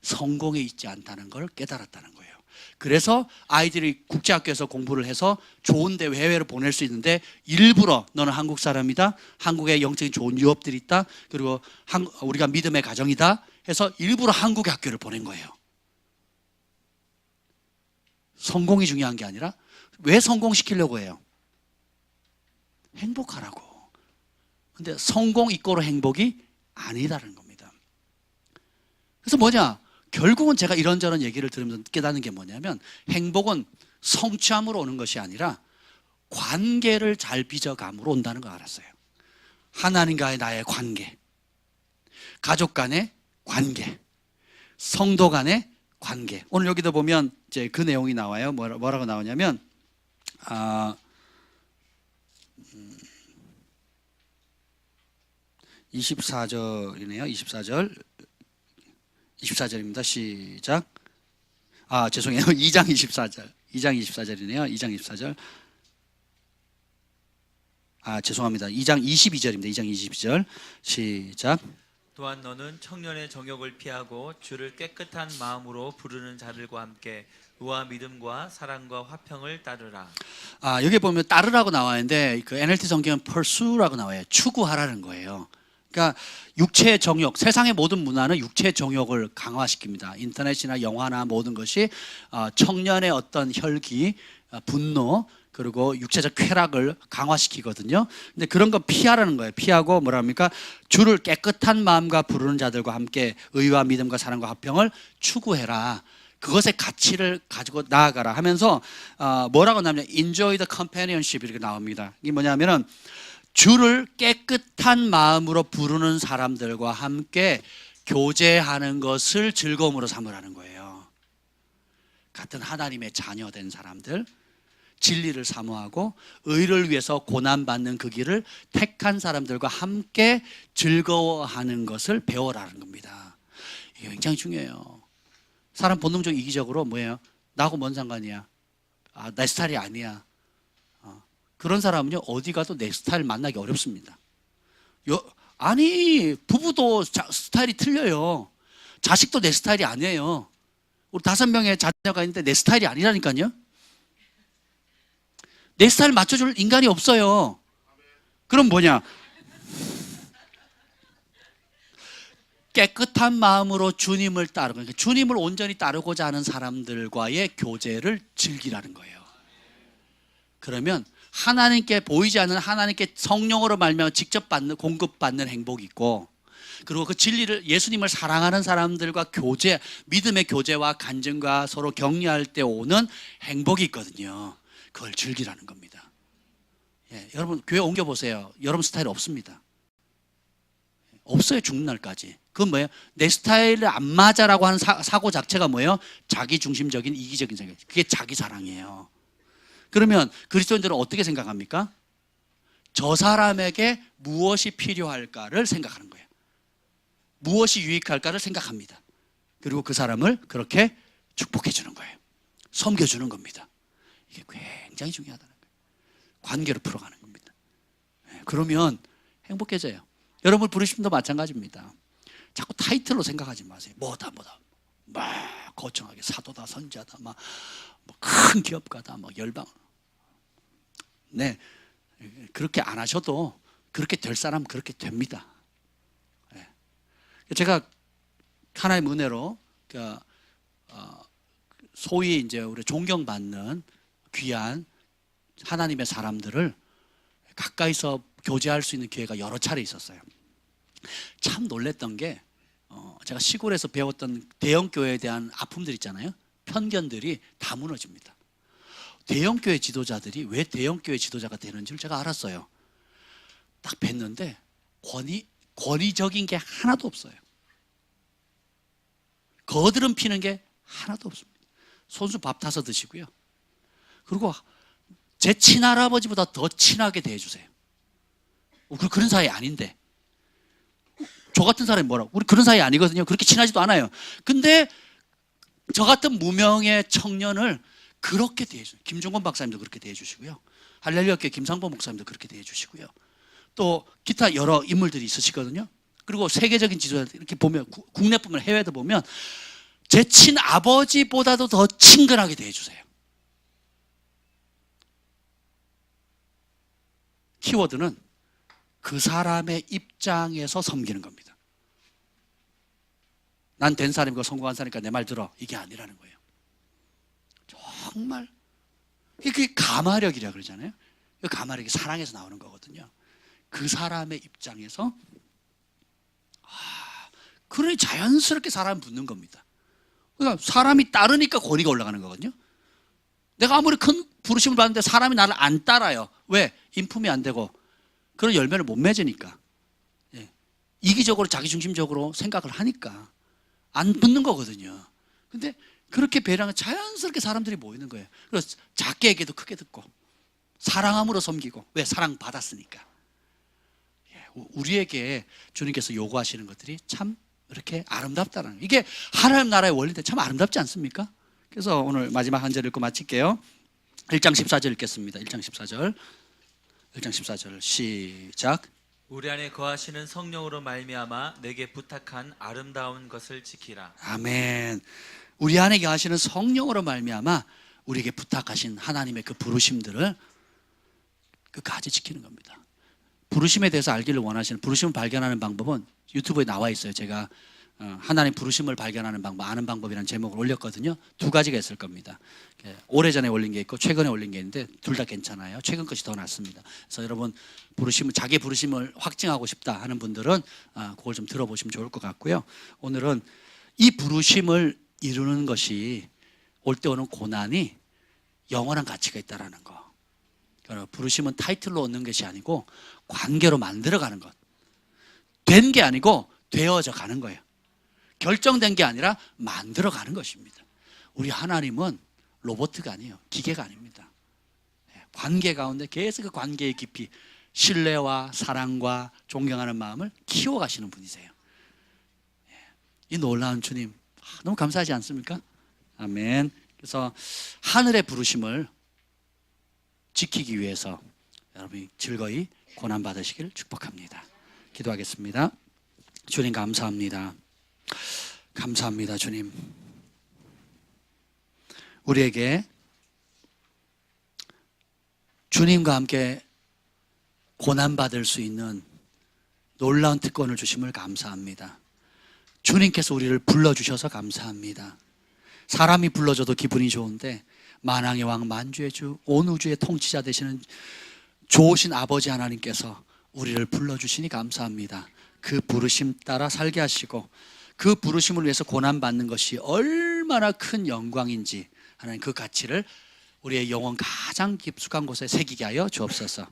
성공에 있지 않다는 걸 깨달았다는 거예요. 그래서 아이들이 국제학교에서 공부를 해서 좋은데 해외로 보낼 수 있는데 일부러 너는 한국 사람이다, 한국에 영적인 좋은 유업들이 있다, 그리고 우리가 믿음의 가정이다 해서 일부러 한국의 학교를 보낸 거예요. 성공이 중요한 게 아니라 왜 성공시키려고 해요? 행복하라고. 근데 성공 이꼬르 행복이 아니다라는 겁니다. 그래서 뭐냐? 결국은 제가 이런저런 얘기를 들으면서 깨닫는 게 뭐냐면 행복은 성취함으로 오는 것이 아니라 관계를 잘 빚어감으로 온다는 걸 알았어요. 하나님과의 나의 관계, 가족 간의 관계, 성도 간의 관계. 오늘 여기도 보면 이제 그 내용이 나와요. 뭐라고 나오냐면 24절이네요. 24절입니다. 시작. 죄송해요. 2장 24절. 2장 24절이네요. 2장 24절. 죄송합니다. 2장 22절입니다. 2장 22절. 시작. 또한 너는 청년의 정욕을 피하고 주를 깨끗한 마음으로 부르는 자들과 함께 의와 믿음과 사랑과 화평을 따르라. 여기 보면 따르라고 나와 있는데 그 NLT 성경은 pursue라고 나와요. 추구하라는 거예요. 그러니까 육체의 정욕, 세상의 모든 문화는 육체의 정욕을 강화시킵니다. 인터넷이나 영화나 모든 것이 청년의 어떤 혈기, 분노, 그리고 육체적 쾌락을 강화시키거든요. 근데 그런 거 피하라는 거예요. 피하고 뭐랍니까? 주를 깨끗한 마음과 부르는 자들과 함께 의와 믿음과 사랑과 화평을 추구해라. 그것의 가치를 가지고 나아가라 하면서 뭐라고 나오냐면 enjoy the companionship 이렇게 나옵니다. 이게 뭐냐면은 주를 깨끗한 마음으로 부르는 사람들과 함께 교제하는 것을 즐거움으로 삼으라는 거예요. 같은 하나님의 자녀된 사람들, 진리를 사모하고 의를 위해서 고난받는 그 길을 택한 사람들과 함께 즐거워하는 것을 배워라는 겁니다. 이게 굉장히 중요해요. 사람 본능적으로 이기적으로 뭐예요? 나하고 뭔 상관이야? 내 스타일이 아니야. 그런 사람은요 어디 가도 내 스타일 만나기 어렵습니다. 아니 부부도 스타일이 틀려요. 자식도 내 스타일이 아니에요. 우리 5명의 자녀가 있는데 내 스타일이 아니라니까요. 내 스타일 맞춰줄 인간이 없어요. 그럼 뭐냐? 깨끗한 마음으로 주님을 따르고, 그러니까 주님을 온전히 따르고자 하는 사람들과의 교제를 즐기라는 거예요. 그러면 하나님께 보이지 않는 하나님께 성령으로 말미암아 직접 공급받는 행복이 있고, 그리고 그 진리를 예수님을 사랑하는 사람들과 교제, 믿음의 교제와 간증과 서로 격려할 때 오는 행복이 있거든요. 그걸 즐기라는 겁니다. 여러분 교회 옮겨보세요. 여러분 스타일 없습니다. 없어요. 죽는 날까지. 그건 뭐예요? 내 스타일에 안 맞아라고 하는 사고 자체가 뭐예요? 자기중심적인 이기적인 생각. 그게 자기 사랑이에요. 그러면 그리스도인들은 어떻게 생각합니까? 저 사람에게 무엇이 필요할까를 생각하는 거예요. 무엇이 유익할까를 생각합니다. 그리고 그 사람을 그렇게 축복해 주는 거예요. 섬겨주는 겁니다. 이게 굉장히 중요하다는 거예요. 관계를 풀어가는 겁니다. 그러면 행복해져요. 여러분 부르심도 마찬가지입니다. 자꾸 타이틀로 생각하지 마세요. 뭐다 막 거창하게 사도다, 선지자다, 막 큰 기업가다, 막 열방. 네, 그렇게 안 하셔도 그렇게 될 사람 그렇게 됩니다. 제가 하나님의 은혜로 소위 이제 우리 존경받는 귀한 하나님의 사람들을 가까이서 교제할 수 있는 기회가 여러 차례 있었어요. 참 놀랬던 게 제가 시골에서 배웠던 대형교회에 대한 아픔들 있잖아요. 편견들이 다 무너집니다. 대형교회 지도자들이 왜 대형교회 지도자가 되는지를 제가 알았어요. 딱 뵀는데 권위적인 게 하나도 없어요. 거드름 피는 게 하나도 없습니다. 손수 밥 타서 드시고요. 그리고 제 친할아버지보다 더 친하게 대해주세요. 그런 사이 아닌데. 저 같은 사람이 뭐라고? 우리 그런 사이 아니거든요. 그렇게 친하지도 않아요. 근데 저 같은 무명의 청년을 그렇게 대해줘요. 김종건 박사님도 그렇게 대해주시고요. 할렐루야교회 김상보 목사님도 그렇게 대해주시고요. 또 기타 여러 인물들이 있으시거든요. 그리고 세계적인 지도자들 이렇게 보면 국내뿐만 아니라 해외도 보면 제 친아버지보다도 더 친근하게 대해주세요. 키워드는 그 사람의 입장에서 섬기는 겁니다. 난 된 사람이고 성공한 사람이니까 내 말 들어. 이게 아니라는 거예요. 정말 그게 가마력이라 그러잖아요. 그 가마력이 사랑에서 나오는 거거든요. 그 사람의 입장에서 그러니 자연스럽게 사람이 붙는 겁니다. 그러니까 사람이 따르니까 권위가 올라가는 거거든요. 내가 아무리 큰 부르심을 받는데 사람이 나를 안 따라요. 왜? 인품이 안 되고 그런 열매를 못 맺으니까. 이기적으로 자기중심적으로 생각을 하니까 안 붙는 거거든요. 근데 그렇게 배려하면 자연스럽게 사람들이 모이는 거예요. 그래서 작게 얘기도 크게 듣고 사랑함으로 섬기고. 왜? 사랑받았으니까. 우리에게 주님께서 요구하시는 것들이 참 이렇게 아름답다는 거예요. 이게 하나님 나라의 원리인데 참 아름답지 않습니까? 그래서 오늘 마지막 한 절 읽고 마칠게요. 1장 14절 읽겠습니다. 1장 14절. 1장 14절 시작. 우리 안에 거하시는 성령으로 말미암아 내게 부탁한 아름다운 것을 지키라. 아멘. 우리 안에 거하시는 성령으로 말미암아 우리에게 부탁하신 하나님의 그 부르심들을 끝까지 지키는 겁니다. 부르심에 대해서 알기를 원하시는, 부르심을 발견하는 방법은 유튜브에 나와 있어요. 제가 하나님 부르심을 발견하는 방법, 아는 방법이라는 제목을 올렸거든요. 두 가지가 있을 겁니다. 오래전에 올린 게 있고 최근에 올린 게 있는데 둘 다 괜찮아요. 최근 것이 더 낫습니다. 그래서 여러분 자기 부르심을 확증하고 싶다 하는 분들은 그걸 좀 들어보시면 좋을 것 같고요. 오늘은 이 부르심을 이루는 것이 올 때 오는 고난이 영원한 가치가 있다는 거. 부르심은 타이틀로 얻는 것이 아니고 관계로 만들어가는 것. 된 게 아니고 되어져 가는 거예요. 결정된 게 아니라 만들어가는 것입니다. 우리 하나님은 로봇가 아니에요. 기계가 아닙니다. 관계 가운데 계속 그 관계의 깊이, 신뢰와 사랑과 존경하는 마음을 키워가시는 분이세요. 이 놀라운 주님 너무 감사하지 않습니까? 아멘. 그래서 하늘의 부르심을 지키기 위해서 여러분이 즐거이 고난 받으시길 축복합니다. 기도하겠습니다. 주님 감사합니다. 감사합니다. 주님, 우리에게 주님과 함께 고난받을 수 있는 놀라운 특권을 주심을 감사합니다. 주님께서 우리를 불러주셔서 감사합니다. 사람이 불러줘도 기분이 좋은데 만왕의 왕 만주의 주 온 우주의 통치자 되시는 좋으신 아버지 하나님께서 우리를 불러주시니 감사합니다. 그 부르심 따라 살게 하시고 그 부르심을 위해서 고난받는 것이 얼마나 큰 영광인지 하나님 그 가치를 우리의 영혼 가장 깊숙한 곳에 새기게 하여 주옵소서.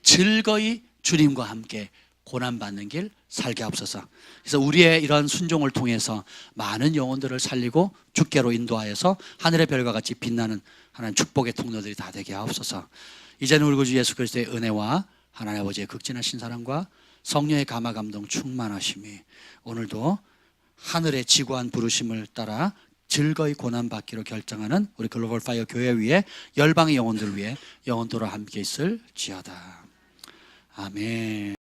즐거이 주님과 함께 고난받는 길 살게 하옵소서. 그래서 우리의 이런 순종을 통해서 많은 영혼들을 살리고 주께로 인도하여서 하늘의 별과 같이 빛나는 하나님 축복의 통로들이 다 되게 하옵소서. 이제는 우리 구주 예수 그리스도의 은혜와 하나님 아버지의 극진하신 사랑과 성령의 감화 감동 충만하심이 오늘도 하늘의 지구한 부르심을 따라 즐거이 고난받기로 결정하는 우리 글로벌 파이어 교회 위에 열방의 영혼들 위해 영원토록 함께 있을 지어다. 아멘.